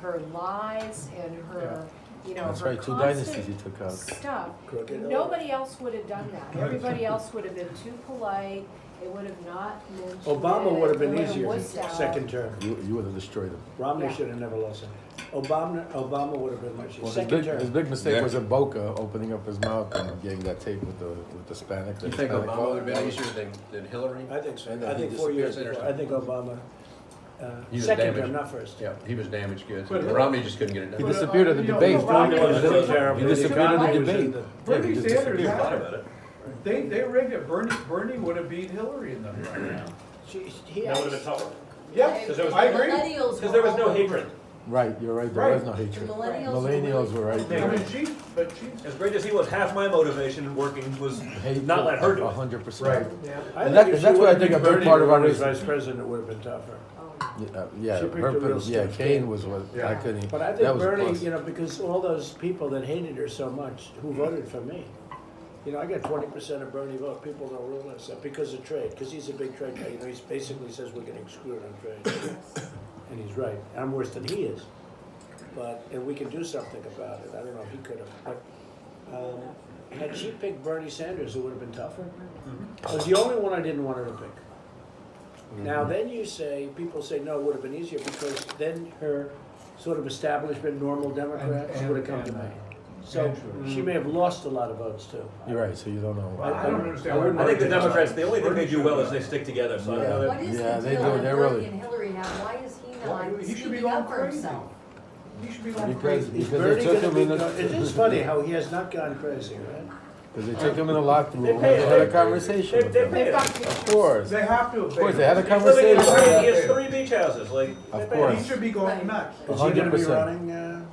her lies and her, you know, That's her right, 2 dynasties he constant took out. stuff. Crooked. Nobody else would have done that. Everybody else would have been too polite. They would have not mentioned it. Obama would have been They would easier, wussed out. second term. You would have destroyed him. Romney Yeah. should have never lost it. Obama would have been much easier, Well, his second big, term. his big mistake Yeah. was in Boca, opening up his mouth and getting that tape with the Hispanic. You think Hispanic Obama vote. would have been easier than Hillary? I think so. And then I he think 4 years disappears before. I think Obama, He was second damaged. term, not first. Yeah, he was damaged goods. But- Romney just couldn't get it He done. disappeared at the you know, debate. Romney was really terrible. He disappeared at the Economy was debate. in the- Yeah, Bernie he just Sanders disappeared. had Thought it. about it. They rigged it. Bernie would have beat Hillary in them right now. He That would have been tougher. Yeah, Because there was, I agree. because there was no hatred. Right, you're right, there Right. was no hatred. Millennials Millennials were right. I mean, she's As great as he was, half my motivation working was Hate not let her do it. 100%. Right. I And think if that's she what I would've think a been big part of our Bernie race. Vice president, it would have been tougher. Yeah, She picked a real yeah, stiff Kane kid. was what, Yeah. I couldn't, But I that think was a Bernie, plus. you know, because all those people that hated her so much, who voted for me. You know, I got 20% of Bernie vote. People don't realize that because of trade, because he's a big trade guy. You know, he basically says we're getting screwed on trade. And he's right. I'm worse than he is. But, and we can do something about it. I don't know if he could have. But had she picked Bernie Sanders, it would have been tougher. It was the only one I didn't want her to pick. Now, then you say, people say, no, it would have been easier because then her sort of establishment, normal Democrats would have come to me. So she may have lost a lot of votes too. You're right, so you don't know. I don't understand. wouldn't I think the want to- Democrats, the only thing they do well is they stick together, so I don't know that. What is the deal with Bernie and Hillary now? Why is he Well, not he should be speaking going up for crazy. himself? He should be going Because, crazy. Is because Bernie they took gonna him be, in it the, is funny how he has not gone crazy, right? because they took him in the locker room and pay- they had a they- conversation with they him. pay him. Of course, They have to. of course, they had a He's living in conversation. he has 3 beach houses, like. Of they pay course. him. He should be going nuts. Is he gonna be 100%. running,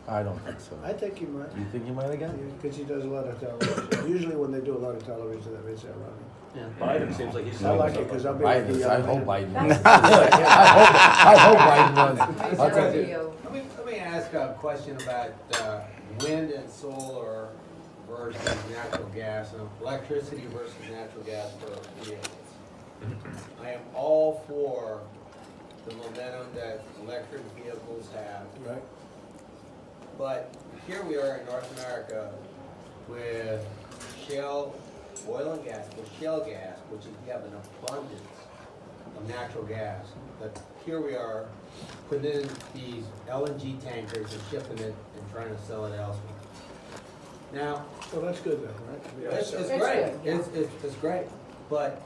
I don't think so. I think he might. You think he might again? Because he does a lot of television. Usually when they do a lot of television, that means they're running. Biden seems like he's. I like it because I'll be. Biden, the I young hope man. Biden. I hope Biden runs. I'll tell you. Let me ask a question about wind and solar versus natural gas, and electricity versus natural gas for vehicles. I am all for the momentum that electric vehicles have, Right. but here we are in North America with shale, oil and gas, with shale gas, which is, we have an abundance of natural gas. But here we are putting in these LNG tankers and shipping it and trying to sell it elsewhere. Now, Well, that's good then, right? it's It's great, good, yeah. it's great, but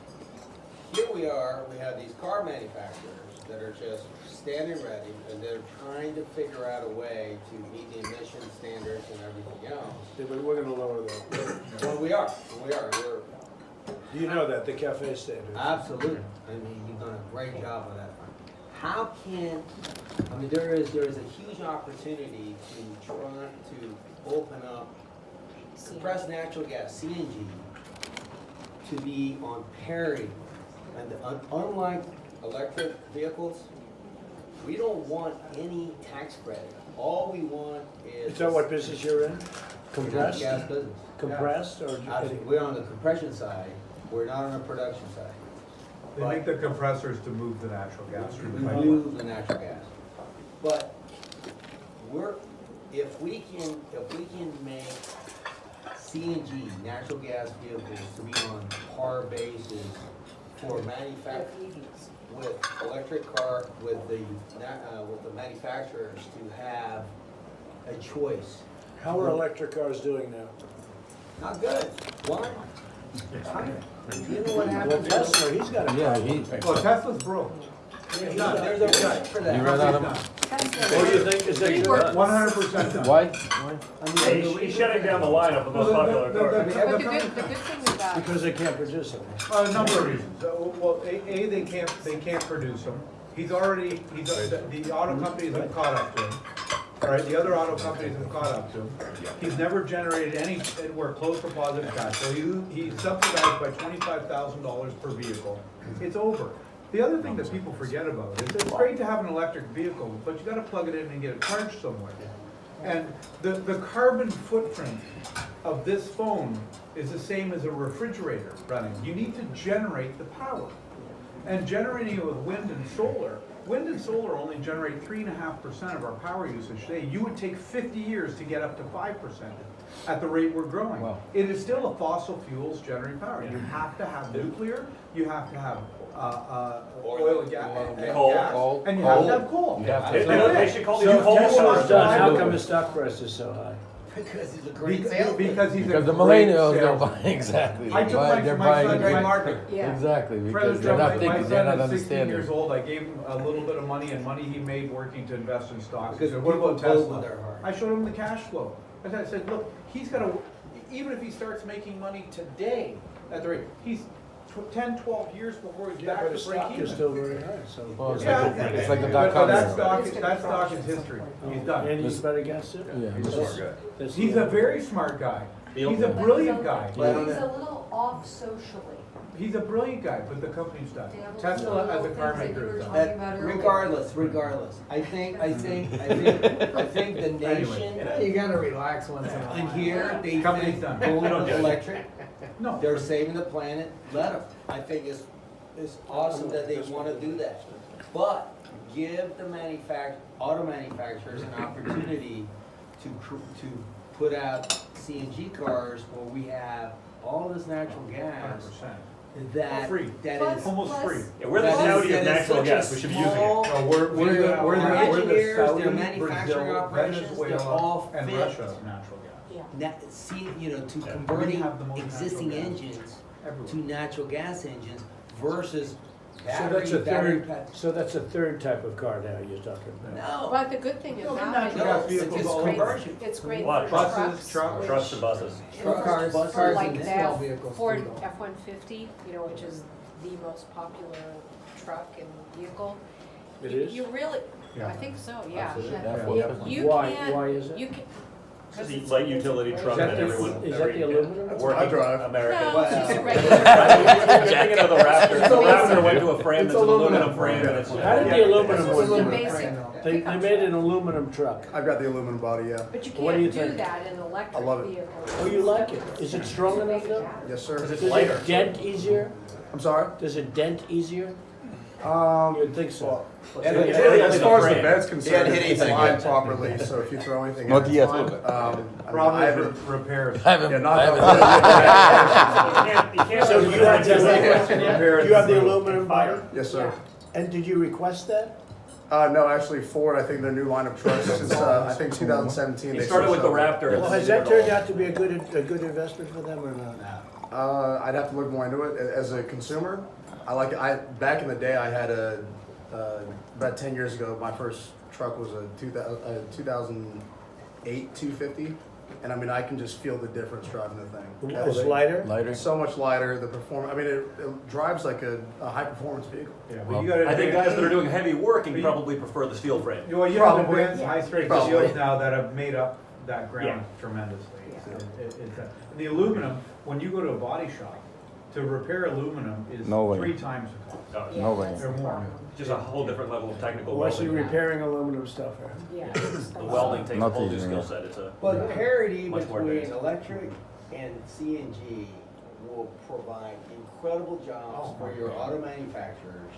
here we are, we have these car manufacturers that are just standing ready, and they're trying to figure out a way to meet the emission standards and everything else. Yeah, but we're gonna lower that. Well, we're, You know that, the cafe standards. absolutely, I mean, you've done a great job with that. How can, I mean, there is a huge opportunity to try to open up compressed natural gas, CNG, to be on parity. And unlike electric vehicles, we don't want any tax credit. All we want is. Is that what business you're in? Compressed? Gas business. Compressed or? Absolutely. We're on the compression side, we're not on the production side. They make the compressors to move the natural gas through the pipeline. Remove the natural gas. But if we can make CNG, natural gas vehicles, to be on par basis for with electric car, with the manufacturers to have a choice. How are electric cars doing now? Not good. Why? You know what Well, happens? Tesla, he's got a Yeah, problem. Well, Tesla's broke. There's a reason for that. He ran out of. What do you think is that? 100% done. Why? He's shutting down the lineup of the most popular cars. But the good thing about. Because they can't produce them. A number of reasons. Well, they can't produce them. The auto companies have caught up to him. All right, the other auto companies have caught up to him. He's never generated anywhere close to positive cash flow. He's subsidized by $25,000 per vehicle. It's over. The other thing that people forget about is it's great to have an electric vehicle, but you gotta plug it in and get it charged somewhere. And the carbon footprint of this phone is the same as a refrigerator running. You need to generate the power. And generating it with wind and solar only generate 3.5% of our power usage today. You would take 50 years to get up to 5% at the rate we're growing. Wow. It is still a fossil fuels generating power. You have to have nuclear, you have to have oil and gas, Coal. and you have to have coal. You have to- They should call these coal Tesla's done, how Absolutely. come the stock price is so high? Because he's a great Because salesman. he's a Because the great millennials, they're salesman. buying, exactly. I took They're my buying. son, Great market. Yeah. Exactly, because President they're not Trump, thinking, my they're son not is 16 years understanding. old, I gave him a little bit of money and money he made working to invest in stocks. He Because said, what people about vote Tesla? with their heart. I showed him the cash flow. And I said, look, he's gonna, even if he starts making money today at the rate, he's 10, 12 years before he's Yeah, back but to the break stock is even. still very high, so. Well, it's Yeah, it's like the but dot-com that era. stock is history. He's done. And he's bet against it? Yeah, He's a smart guy. That's- He's a very smart guy. He's a brilliant guy. But he's a little off socially. He's a brilliant guy, but the company's done. Yeah, well, Tesla the as a little car things that you maker were is done. talking about earlier. Regardless, I think the nation, You gotta relax once in a while. in here, they Company's think done. going They don't judge. electric, No. they're saving the planet, let them. I think it's awesome that they wanna do that. But give the auto manufacturers an opportunity to put out CNG cars where we have all this natural gas 100%. that, Free. that Plus- is. Almost free. Yeah, we're the that is- Saudi that of is natural such a gas, we should be using it. small- No, we're the Their engineers, their Saudi, manufacturing Brazil, operations, they're all Venezuela, and fit. Russia natural gas. Yeah. To We converting have the most existing natural gas engines everywhere. to natural gas engines versus So that's a battery. third, so that's a third type of car now you're talking about? No, But the good thing No, about natural it gas is vehicles it's all great, conversion. it's great What? for Buses, trucks. trucks. which- Trucks and buses. Trucks, For buses, like and the small vehicles Ford too, though. F-150, which is the most popular truck and vehicle. It you- is? You really, Yeah. I think so, yeah. Yeah. You Why, can't- why is it? You can. It's a light utility it's a truck great- that everyone. Is that the aluminum? Working drive. American. No, it's just a Well, regular. You're thinking of the Raptor. The It's Raptor amazing. went to a frame It's that's an aluminum aluminum. frame and it's. How did the aluminum This is one a do? basic They pickup made truck. an aluminum truck. I've got the aluminum body, yeah. But you What do you can't do think? that in electric I love it. vehicles. Oh, you like it? Is it strong enough though? Yes, sir. Because it's Does lighter. it dent easier? I'm sorry? Does it dent easier? Um, You'd think so. as far as the frame. bed's concerned, hit it's anything lined yet. properly, so if you throw anything in, Not it's yet, fine. look. Problem I is haven't- repairs. I haven't, Yeah, not I haven't. You can't So really you have do anything. the, you have the aluminum body? Yes, sir. And did you request that? No, actually Ford, I think their new line of trucks since, I think 2017. He they started with the switched over. Raptor. Well, has that turned out to be a good investment for them or not? I'd have to look more into it. As a consumer, I like it. Back in the day, I had about 10 years ago, my first truck was a 2008 250. And I mean, I can just feel the difference driving the thing. It's lighter? Lighter? It's so much lighter, the performance, I mean, it drives like a high performance vehicle. Yeah, but you gotta. I think guys that are doing heavy work can probably prefer the steel frame. Well, you have Probably. advanced high-strength Probably. steels now that have made up that ground Yeah. tremendously. The aluminum, when you go to a body shop, to repair aluminum is No way. 3 times the cost. Oh, No way. Or more. Just a whole different level of technical Unless you're welding. repairing aluminum stuff, huh? Yeah. The welding takes a Not whole new easy, skill yeah. set. It's a. But parity Much more between advanced. electric and CNG will provide incredible jobs for your auto manufacturers.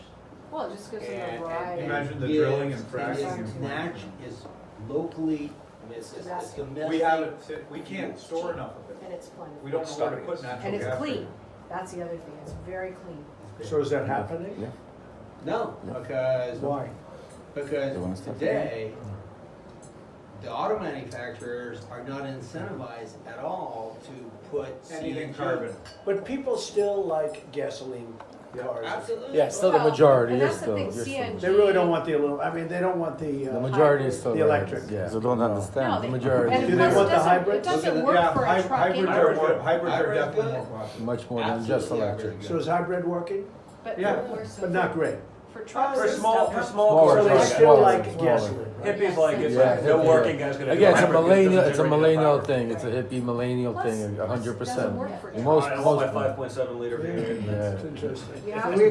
Well, it just gives them a And variety. Imagine the gives- drilling and fracking It's and- is locally, I mean, it's domestic. We have it, we can't store enough of it. And it's plentiful. We don't know where to put natural gas. And it's right clean. now. That's the other thing. It's very clean. So is that happening? Yeah. No, because. Why? They wanna Because start today, the auto manufacturers are not incentivized at all to put Anything CNG. carbon. But people still like gasoline cars. Absolutely. Yeah, still the Well, majority and is that's the still. thing, you're still- CNG They really don't want the aluminum, I mean, they don't want the. The majority is still. The electric. Yeah. They don't No, understand. they, majority. and Do they plus want it the doesn't, hybrids? it doesn't work Yeah, for a truck hybrids anyway. are hybrids are Hybrids definitely good. more popular. Much more than just Absolutely electric. hybrids. So is hybrid working? But Yeah. But not great. for trucks For and small, stuff. for small Smaller So cars, they trucks, yeah. still smaller, like smaller. gasoline. Hippies like it's Yeah, like no hippie. working guy's gonna do Again, it's a hybrid because millennial. doesn't It's a generate millennial power. thing. It's a hippie millennial Plus- thing. plus it 100%. doesn't work for Most, I want my most. 5.7 liter V8. Yeah. That's interesting. You have to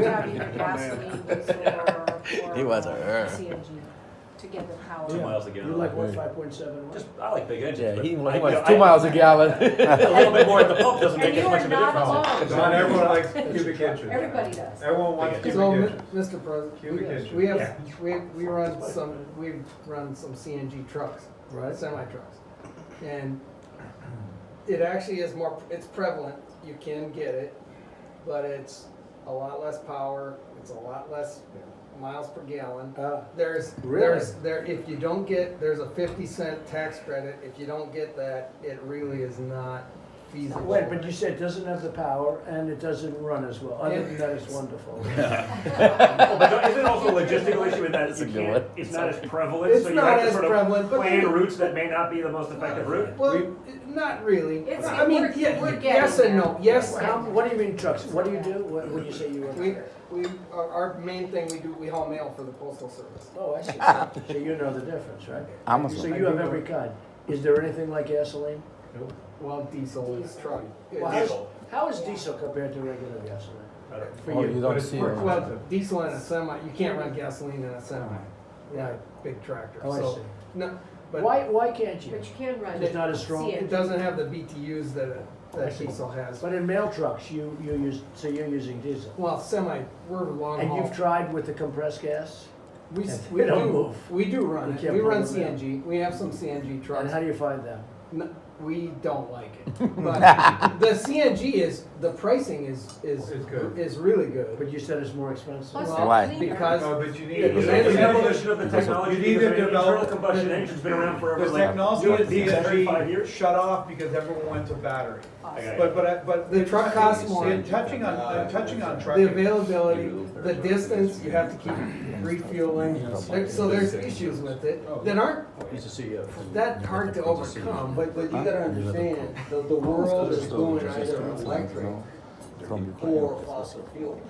have either gasoline, diesel, or He was a- CNG. to get the power. 2 miles a gallon. You like what, 5.7? Just, I like big engines. Yeah, but he I- wants I- 2 miles a gallon. A little bit more at the pump doesn't And make as you much are of a not difference. alone. Not everyone likes cubic inches. Everybody does. Everyone wants cubic So, inches. Mr. President, Cubic inches. we run some CNG trucks, Right. semi-trucks. And it actually is it's prevalent, you can get it, but it's a lot less power, it's a lot less miles per gallon. There's, Really? if you don't get, there's a 50-cent tax credit, if you don't get that, it really is not feasible. Wait, but you said it doesn't have the power and it doesn't run as well. Other than that, it's wonderful. Oh, but isn't it also a logistical issue in that That's a you good can't, one. it's not as prevalent, It's so you not have to as sort of prevalent, but plan you- routes that may not be the most effective route? Well, not really. It's- I mean, we're getting yes and there. no, yes. What do you mean trucks? What do you do when you say you work? Our main thing we haul mail for the postal service. Oh, I see. So you know the difference, right? Amazon. So you have every kind. Is there anything like gasoline? Well, diesel is truck. Well, how is diesel compared to regular gasoline? For Oh, you? you don't see it. Well, diesel in a semi, you can't run gasoline in a semi, yeah, big tractor. Oh, I So, see. no, but Why can't you? But you can run. It's not as strong? CNG. it doesn't have the BTUs I that see. diesel has. But in mail trucks, you use, so you're using diesel. Well, semi, we're long And haul. you've tried with the compressed gas? We They don't move. We do run You it. can't We run pull them down. CNG. We have some CNG And trucks. how do you find them? We don't like it. But the CNG the pricing is good. is really good. But you said it's more expensive. Plus Well, Why? they're cleaner. Because No, but you need. Because Is they- it the evolution of the technology? You need Because to the internal develop- combustion engine's been around forever. The like, technology what, of the 35 CNG years? shut off because everyone went to battery. Okay. But The truck costs more. in touching on the trucking, availability, the distance, you have to keep refueling. So there's issues with it that aren't He's the CEO. that hard to overcome. But you gotta understand, the world is going either electric or fossil fuel.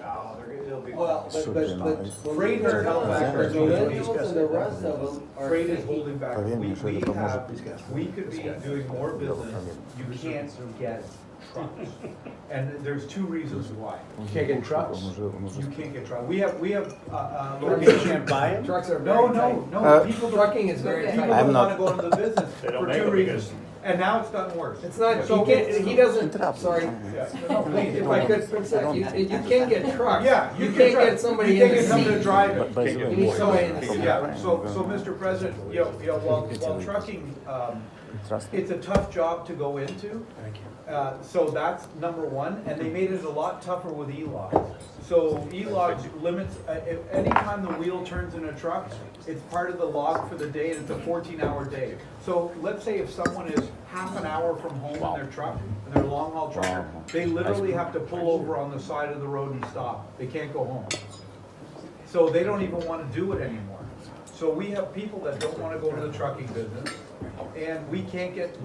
Well, but freight is held back. the millennials and the rest of them are Freight is thinking, holding back. We could be doing more business. You can't get trucks. And there's two reasons why. You can't get trucks? You can't get trucks. We have You location. can't buy them? trucks are No, very tight. no. People Trucking is very People tight. don't I'm wanna not- go into the business They don't for make two them reasons. And now it's gotten worse. It's not, So- he can't, he doesn't, sorry, Yeah. No, please, if I could fix that, you can get trucks. Yeah, You can can't try. get somebody You in can't the get somebody to seat. drive it. But by the You way, need somebody in the seat. Yeah, so Mr. President, while trucking, it's a tough job to go into. Thank you. So that's number one, and they made it a lot tougher with E-logs. So E-logs limits, anytime the wheel turns in a truck, it's part of the log for the day, and it's a 14-hour day. So let's say if someone is half an hour from home in their truck, and they're a long-haul trucker, they literally have to pull over on the side of the road and stop. They can't go home. So they don't even want to do it anymore. So we have people that don't want to go to the trucking business, and we can't get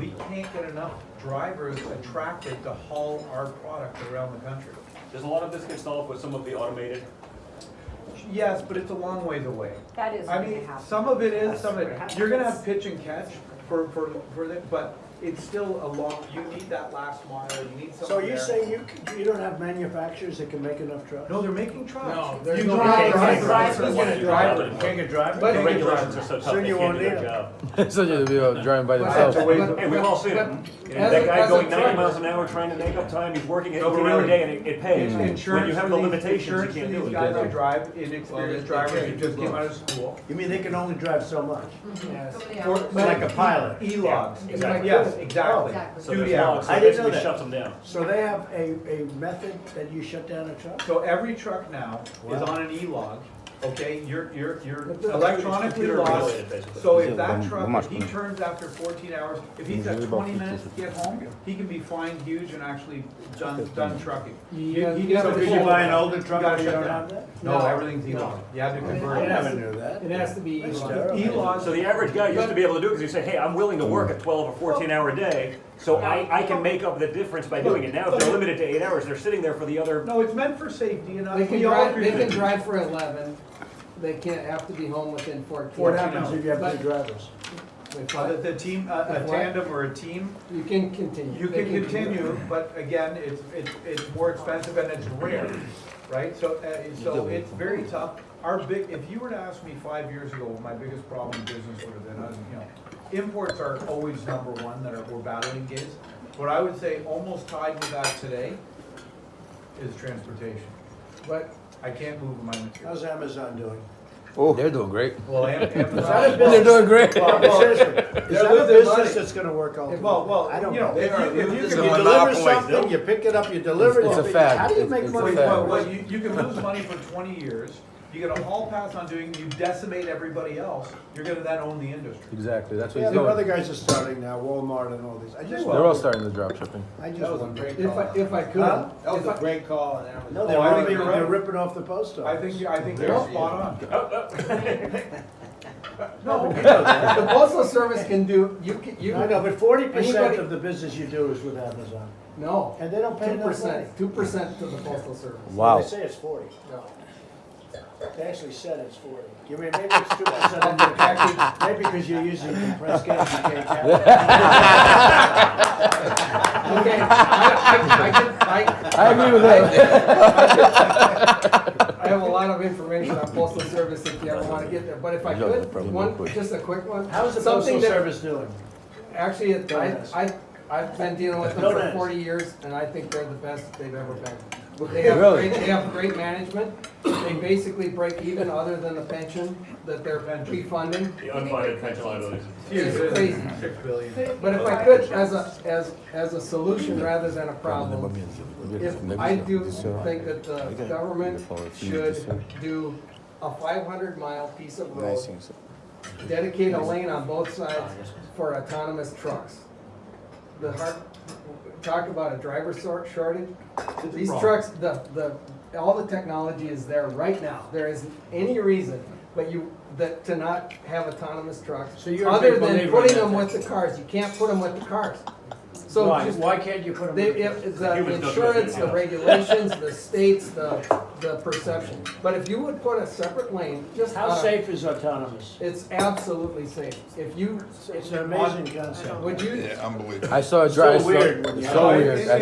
enough drivers attracted to haul our product around the country. Does a lot of this get solved with some of the automated? Yes, but it's a long ways away. That is I going to mean, happen. some of it is, some of it, you're gonna have pitch and catch for that, but it's still a long, you need that last mile, you need So someone you there. say you don't have manufacturers that can make enough trucks? No, they're making trucks. No, there's You no drive- drivers. drive- Drivers. get a driver. Can't get drivers? But- The regulations are so tough, Soon they you can't won't do their need 'em. job. So you'll be driving by But- themselves. but- Hey, we've all seen it. but- You know, as that a- guy as a going 90 trucker- miles an hour trying to make up time, he's working an No, but 18-hour really, day and it pays. When Insurance you have for the these- limitations, you insurance can't for do these it. guys that drive, inexperienced drivers who just came out of school. You mean they can only drive so much? Yes. For- Like a pilot? E-logs. Yeah, exactly. Yes, exactly. Exactly. So Duty there's hours. logs, so I didn't know basically that. shuts them down. So they have a method that you shut down a truck? So every truck now is Wow. on an E-log, okay? You're the- electronically Computer logged. regulated, basically. So if Yeah, that but truck, much if he more. turns after 14 hours, if he's got Usually about 20 minutes to 50. get home, he can be fined huge and actually done trucking. You have He to gets a So could full- you buy an older you truck gotta if you shut don't down. have that? No, No. everything's E-log. You have to convert I it. never knew that. It has to be That's E-log. terrible. E-log. So the average guy used to be able to do it because you say, hey, I'm willing to work a 12 or 14-hour day, so I can make up the difference by doing it. Now, if they're limited to 8 hours, they're sitting there for the other. No, it's meant for safety and They can we all drive, agree they with can it. drive for 11, they can't have to be home within 14. What happens if you have But- two drivers? With That what? the team, a What? tandem or a team, You can continue. you They can continue, but again, it's more expensive and it's rare, right? So it's very tough. if you were to ask me 5 years ago what my biggest problem in business would have been, imports are always number one that we're battling against. What I would say almost tied with that today is transportation. But I can't move my material. How's Amazon doing? They're doing great. Well, Amazon. They're doing great. Well, Is that a business that's gonna work out? Well, I don't you know, know. if you You can deliver something, you pick it up, you deliver it. It's a fact. How do you make It's money? a fact. Well, you can lose money for 20 years, you get a hall pass on doing, you decimate everybody else, you're gonna then own the industry. Exactly, that's what Yeah, he's the other doing. guys are starting now, Walmart and all these. I just They're all starting the drop shipping. I just That was a wonder. great if call. if I could, Huh? That was if a I- great call on Amazon. No, Oh, I think they're you're right. ripping off the post office. I think you're spot on. No, the postal service can do, I know, but 40% Anybody- of the business you do is with Amazon. no, And they don't pay enough money. 2% to the postal service. Wow. They say it's 40. No. They actually said it's 40. You mean, maybe it's 2% of the package, maybe because you're using compressed gas, you can't count. Okay, I agree with that. I have a lot of information on postal service if you ever wanna get there, but if I could, just a quick one. How's the Something postal that- service doing? Actually, Donuts. I've been dealing with them Donuts. for 40 years, and I think they're the best they've ever been. They have Really? they have great management, they basically break even other than the pension that they're pre-funding. The unfunded pension liabilities. It's crazy. 6 billion. But if I could, as a solution rather than a problem, if I do think that the government should do a 500-mile piece of road, dedicate a lane on both sides for autonomous trucks. Talk about a driver shortage. These trucks, all the technology is there right now. There isn't any reason, to not have autonomous trucks. So you're a Other big than believer in putting that them then? with the cars. You can't put them with the cars. So Why? just, Why can't you put them? the Humans don't do insurance, it, the yeah. regulations, the states, the perception. But if you would put a separate lane, just How on a- safe is autonomous? it's absolutely safe. If you, It's an amazing concept. would you, Yeah, unbelievable. I saw a drive. So weird when you- So weird. I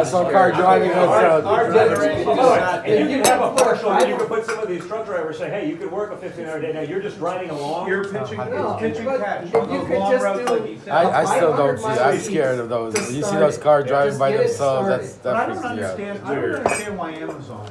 saw a car driving outside. And you can have a partial, where you could put some of these truck drivers, say, hey, you could work a 15-hour day, now you're just riding along. You're pitching, No, it's pitching but catch if on you those could long just routes do- like he said. I still don't see. 500 I'm miles scared of those. to You see start those it. cars driving Just by get it themselves. started. That But I don't freaks me out. understand, I don't understand why Amazon,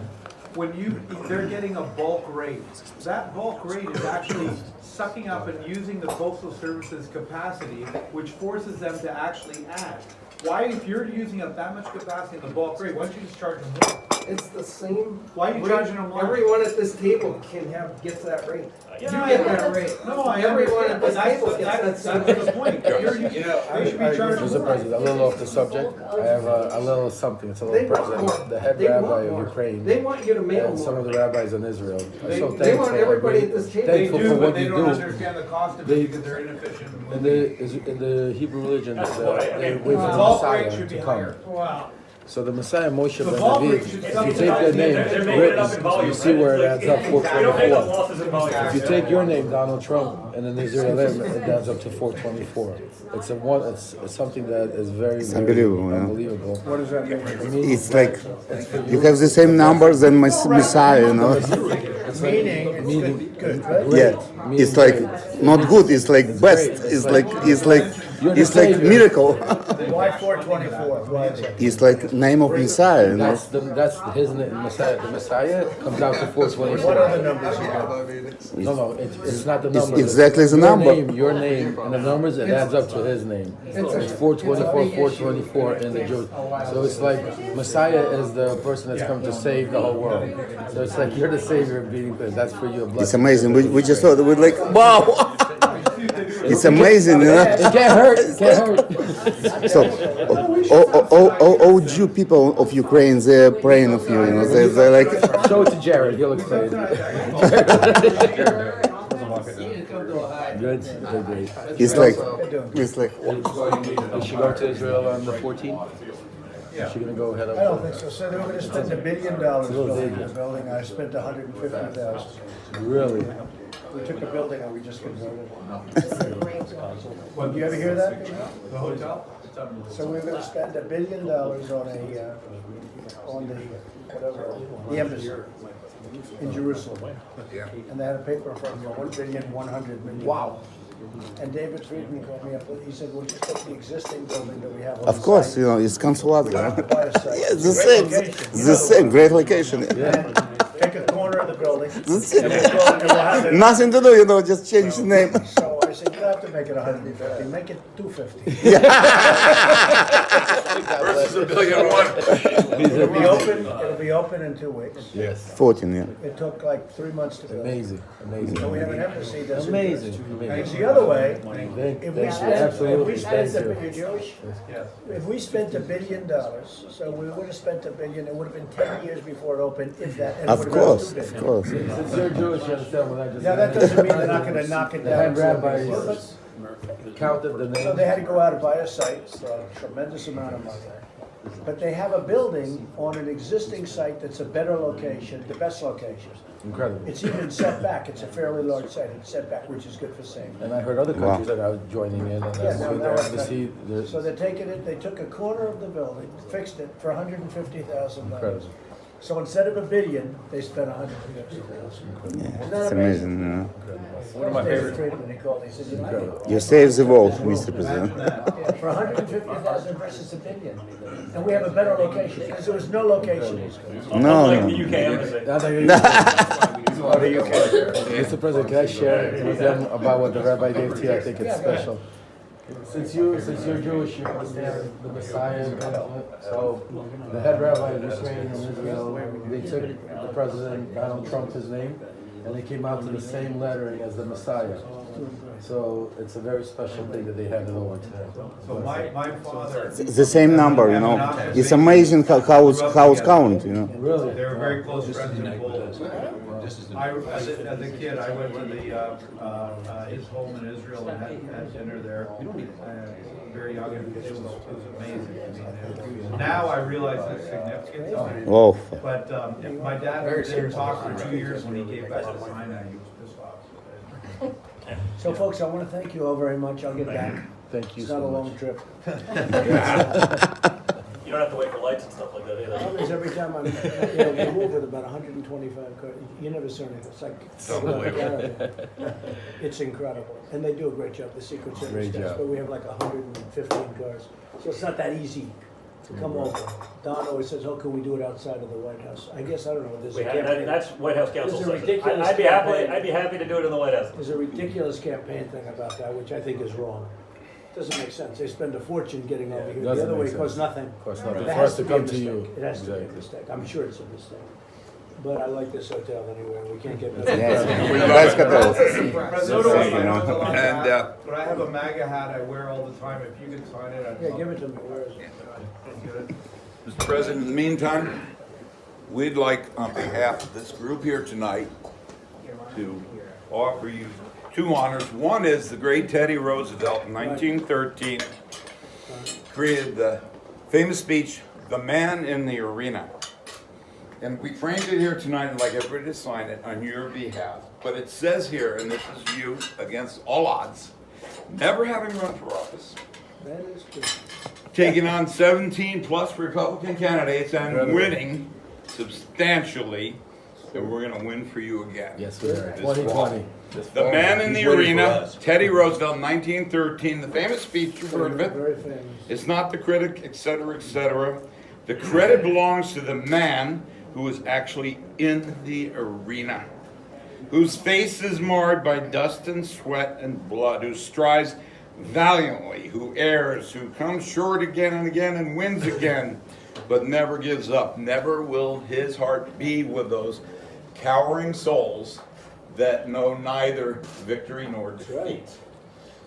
they're getting a bulk rate. That bulk rate is actually sucking up and using the postal service's capacity, which forces them to actually add. Why, if you're using up that much capacity in the bulk rate, why don't you just charge them more? it's the same. Why are you rate. charging them less? Everyone at this table gets that rate. You Yeah, get I- that rate. No, I Everyone at understand, but this table gets that's that same the rate. point. They should be charging Mr. more. President, a little off the subject. I have a little something. It's a They little want more. present. The head They want rabbi of more. Ukraine They want you to mail and some more. of the rabbis in Israel are They- so they thankful. want everybody at this table. They Thankful do, for but what they you don't do. understand the cost of They- it because they're inefficient. In the Hebrew religion, That's why, they okay. wait for The the bulk rate Messiah should be to higher. come. Wow. So the Messiah Moshe The ben bulk rate David, should if you subsidize take their the- name They're making it up in written, volume, you see right? where it It's adds up like- You don't make up 424. losses in volume. If you take your name, Donald Trump, and then Israel, it adds up to 424. It's something that is very, very unbelievable, yeah. unbelievable. What does that mean? I mean, It's like you have the same numbers than Messiah, you know. it's like Meaning, it's meaning- good, right? great. Yeah, Meaning it's like great. not good. It's like best. You're the It's like savior. miracle. Why 424? Why is that? It's like name of Messiah, you know. That's his name, Messiah. The Messiah comes out to 424. What are the numbers you got? No, it's not the It's number. exactly the number. Your name, and the numbers, it adds up to his name. It's 424, 424 in the Jewish. So it's like Messiah is the person that's come to save the whole world. So it's like you're the savior of being good. That's for you a blessing. It's amazing. We just thought we're like, wow. It's amazing, you know. It can't hurt. It can't hurt. So, all Jew people of Ukraine, they're praying of you, you know. They're like, Show it to Jared. He'll explain. Good. They're great. it's like, Is she going to Israel on the 14th? Is she going to go head up? I don't think so. So they were gonna spend $1 billion little building big. the building. I spent 150,000. Really? We took a building and we just converted it. This is a great one. Did you ever hear that? The hotel? It's unbelievable. So we were gonna spend $1 billion on the, whatever, the embassy. in Jerusalem. Yeah. And they had a paper from 1,100,000,000. Wow. And David Friedman called me up, he said, well, just take the existing building that we have on Of the course, site. you know, it's consulate. Buy a site. Yeah, the Great same, location. the same, great location. Take a corner of the building. That's and it. we'll have it. Nothing to do, you know, just change the name. So I said, you don't have to make it 150, make it 250. Versus $1 billion. It'll be open in 2 weeks. Yes. 14, yeah. It took like 3 months to build. Amazing, amazing. So we have an embassy that's. Amazing, And amazing. the other way, Thank- if we thank you. spent, Absolutely, if thank you. Jewish, Yes. if we spent $1 billion, so we would have spent $1 billion, it would have been 10 years before it opened, if that. and it Of would have been course, 2 of billion. course. Since you're Jewish, you understand what I just said. Now, that doesn't mean they're not gonna knock it The down. head rabbi But- counted the names. So they had to go out and buy a site for a tremendous amount of money. But they have a building on an existing site that's a better location, the best location. Incredible. It's even set back, it's a fairly large site, it's set back, which is good for safety. And I heard other countries that are joining in, and Yeah, I now- see now their it's embassy. So they're taking it, they took a corner of the building, fixed it for $150,000. Incredible. So instead of $1 billion, they spent $150,000. Yeah, Isn't that it's amazing, you know. One of my David favorite. Friedman, he called, he said, you know, You save the world, Mr. President. yeah, for $150,000 versus $1 billion. And we have a better location, because there was no location. No, Like no. the UK embassy. Mr. President, can I share with them about what the rabbi gave to you? I think it's special. Since you're Jewish, you understand the Messiah. So the head rabbi of Ukraine and Israel, they took the President Donald Trump, his name, and they came out to the same lettering as the Messiah. So it's a very special thing that they handed over to him. So my father. The same number, you know. It's amazing how it's count, you know. Really? They were very close friends in Poland. As a kid, I went to his home in Israel and had dinner there. Very young, and it was amazing. I mean, now I realize the significance of it. Oh, But my dad didn't talk for 2 years when he gave back the Sinai. He was pissed off. So folks, I want to thank you all very much. I'll get back. Thank you It's not a so long much. trip. You don't have to wait for lights and stuff like that either. Always, every time I'm, we move with about 125 cars. You never saw anything. It's like, it's incredible. And they do a great job, the Secret Service Great does. job. But we have like 115 cars. So it's not that easy to come over. Don always says, oh, can we do it outside of the White House? I guess, I don't know, there's a campaign. That's White House counsel There's a says. ridiculous I'd campaign. be happy to do it in the White House. There's a ridiculous campaign thing about that, which I think is wrong. Doesn't make sense. They spend a fortune getting over here. The doesn't other way make costs sense. nothing. Costs nothing. That For has us to be a come to you. mistake. It has to be a Exactly. mistake. I'm sure it's a mistake. But I like this hotel anyway. We can't get better. Nice hotel. So do I. I know it's a long And, hat, but I have a MAGA hat I wear all the time. If you could sign it, I'd Yeah, love give it to me. Where is it? Good. Mr. President, in the meantime, we'd like, on behalf of this group here tonight, to offer you 2 honors. One is the great Teddy Roosevelt in 1913 created the famous speech, "The Man in the Arena." And we framed it here tonight and like everybody to sign it on your behalf. But it says here, and this is you against all odds, never having run for office, That is true. taking on 17 plus Republican candidates and winning substantially, and we're gonna win for you again. Yes, we are. This fall. 2020. The Man in the Arena, Teddy Roosevelt, 1913, the famous speech, you've heard of it. Very famous. It's not the critic, etc., etc. The credit belongs to the man who is actually in the arena, whose face is marred by dust and sweat and blood, who strives valiantly, who errs, who comes short again and again and wins again, but never gives up. Never will his heart be with those cowering souls that know neither victory nor defeat.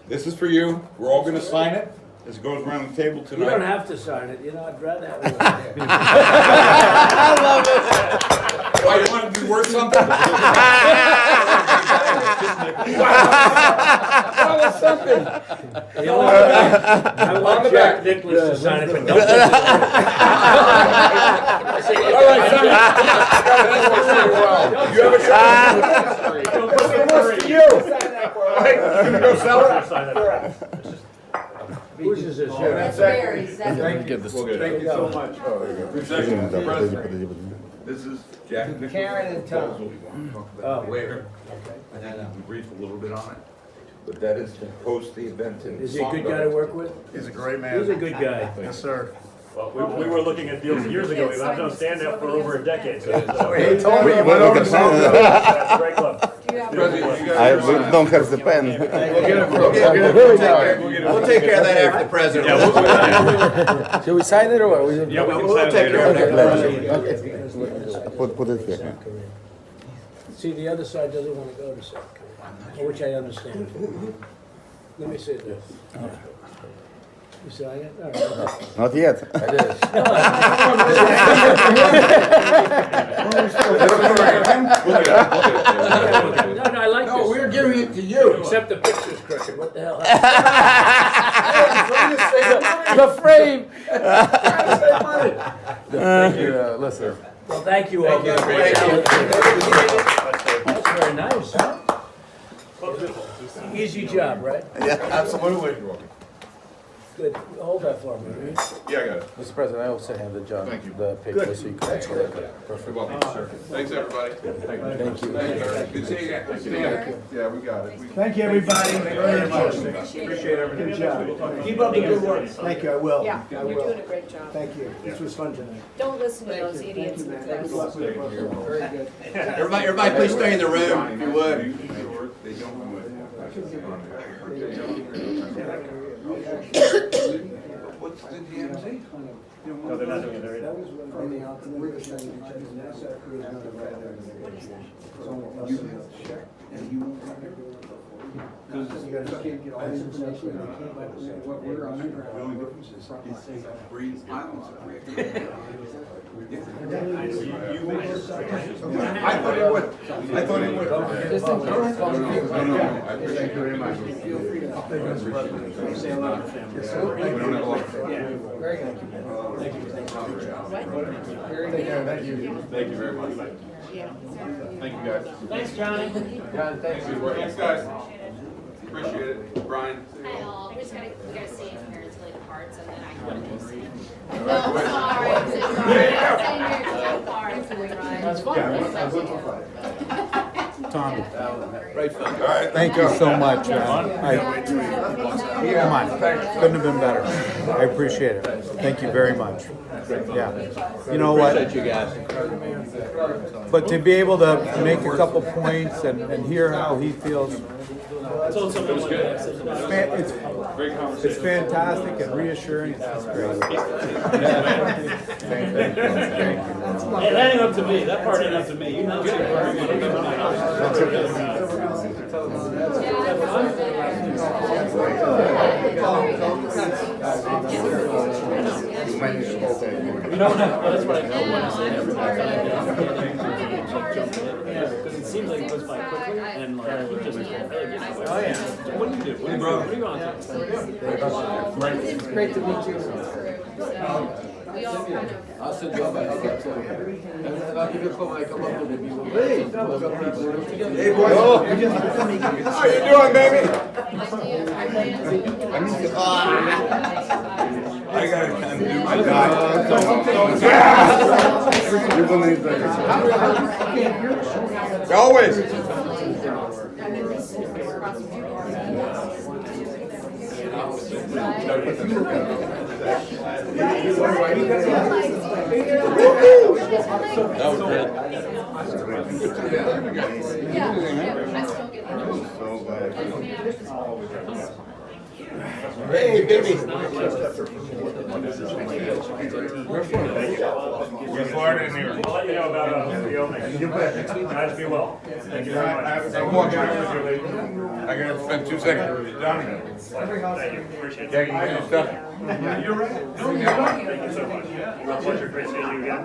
This is for you. We're all going to sign it as it goes around the table You tonight. don't have to sign it. You know, I'd rather have it. I love it. Why, you want to be worth something? That was something. I want Jack Nicklaus to sign it, but don't. All right, sign it. You have a shot. What's to you? All right, you can go sell it. Whose is this? That's That's Mary's, that's Thank you. Get this. Thank you so much. Подожди, подожди, подожди. This is Jack Nicholson's Karen and Tom. proposal. We want to talk about where. I think we briefed a little bit on it, but that is to post the event in. Is he a good guy to work with? He's a great man. He's a good guy. Yes, sir. Well, we were looking at deals years ago. We've had no stand-up for over a decade. So it's, He told me he went over to Songdo. that's a great club. Do you have? President, you guys I are signed. don't have the pen. We'll take care of that after the president. Should we sign it or what? Yeah, we can We'll sign it take care of later. that. Put it here. See, the other side doesn't want to go to South Korea, which I understand. Let me say this. You sign it? All right. Not yet. It is. No, I like No, this. we're giving it to you. Except the picture's crooked, what the hell? The frame. Thank you. Listen. Well, thank you all. Thank you. That's very nice, huh? Easy job, right? Yeah, absolutely. Good. Hold that for me, will you? Yeah, I got it. Mr. President, I also handed John Thank you. the paper so you can. That's good. Perfect. You're welcome, sir. Thanks, everybody. Thank you. Good seeing you again. Yeah, we got it. Thank you, everybody, very much. Appreciate everything. Good job. Keep up the good work. Thank you, I will. Yeah, I you're will. doing a great job. Thank you. This was fun tonight. Don't listen to those idiots in the press. Very good. Everybody please stay in the room if you would. They don't do it. What's the DMZ? No, they're not doing it. They're That was when they NASA crew is gonna write because you guys can't get all this information, and they can't, what we're on The only difference is it's 3 islands of free. I thought he would. I thought he would. No, thank you very much. Feel free to say hello to the family. We don't have a lot of. Very good. Thank you. Thank you. Thank you very much. Thank you, guys. Thanks, Johnny. John, thank you. Thanks, guys. Appreciate it. Brian. Hi all, we gotta see if parents really the cards and then I can go see. All No, right, sorry, I'm so sorry. That's fine. Tommy. All right, Thank you so much. Come on. Couldn't have been better. I appreciate it. Thank you very much. Yeah. You know what? Appreciate you guys. But to be able to make a couple points and hear how he feels, it's fantastic and reassuring. It's great. Hey, that ain't up to me. That part ain't up to me. You know. That's what I know. Because it seems like it goes by quickly, and like you just. Oh yeah. What do you do? What are you going to? It's great to meet you. We all kind of. I'll send you up. I'll give you a call when I come up with it. Hey, boys. How you doing, baby? I gotta kind of do my job. You're gonna need that. Always. That was good. Hey, baby. We're Florida in here. I'll let you know about the opening. Guys, be well. Thank you very much. I'm walking out with you, lady. I gotta spend 2 seconds with you, Johnny. Thank you. Appreciate it. Jackie, you got your stuff? You're right. No, you're right. Thank you so much. My pleasure. Great seeing you again.